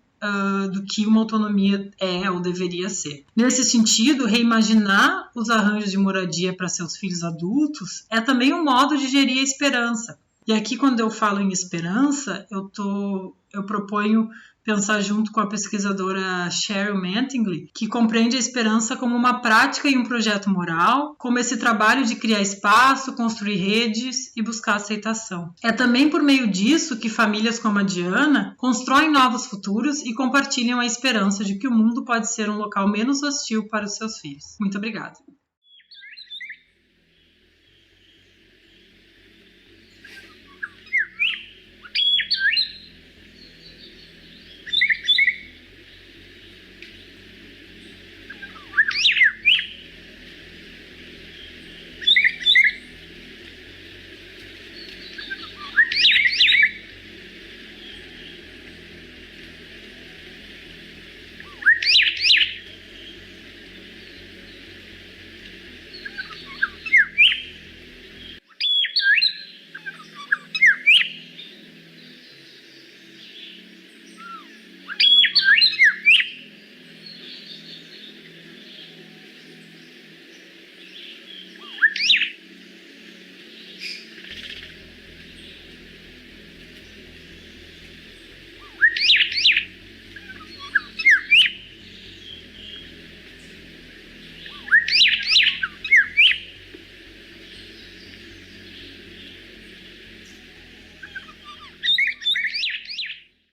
do que uma autonomia é ou deveria ser. Nesse sentido, reimaginar os arranjos de moradia para seus filhos adultos é também um modo de gerir a esperança. E aqui, quando eu falo em esperança, eu proponho pensar junto com a pesquisadora Cheryl Mattingly, que compreende a esperança como uma prática e um projeto moral, como esse trabalho de criar espaço, construir redes e buscar aceitação. É também por meio disso que famílias como a Diana constroem novos futuros e compartilham a esperança de que o mundo pode ser um local menos hostil para os seus filhos. Muito obrigada.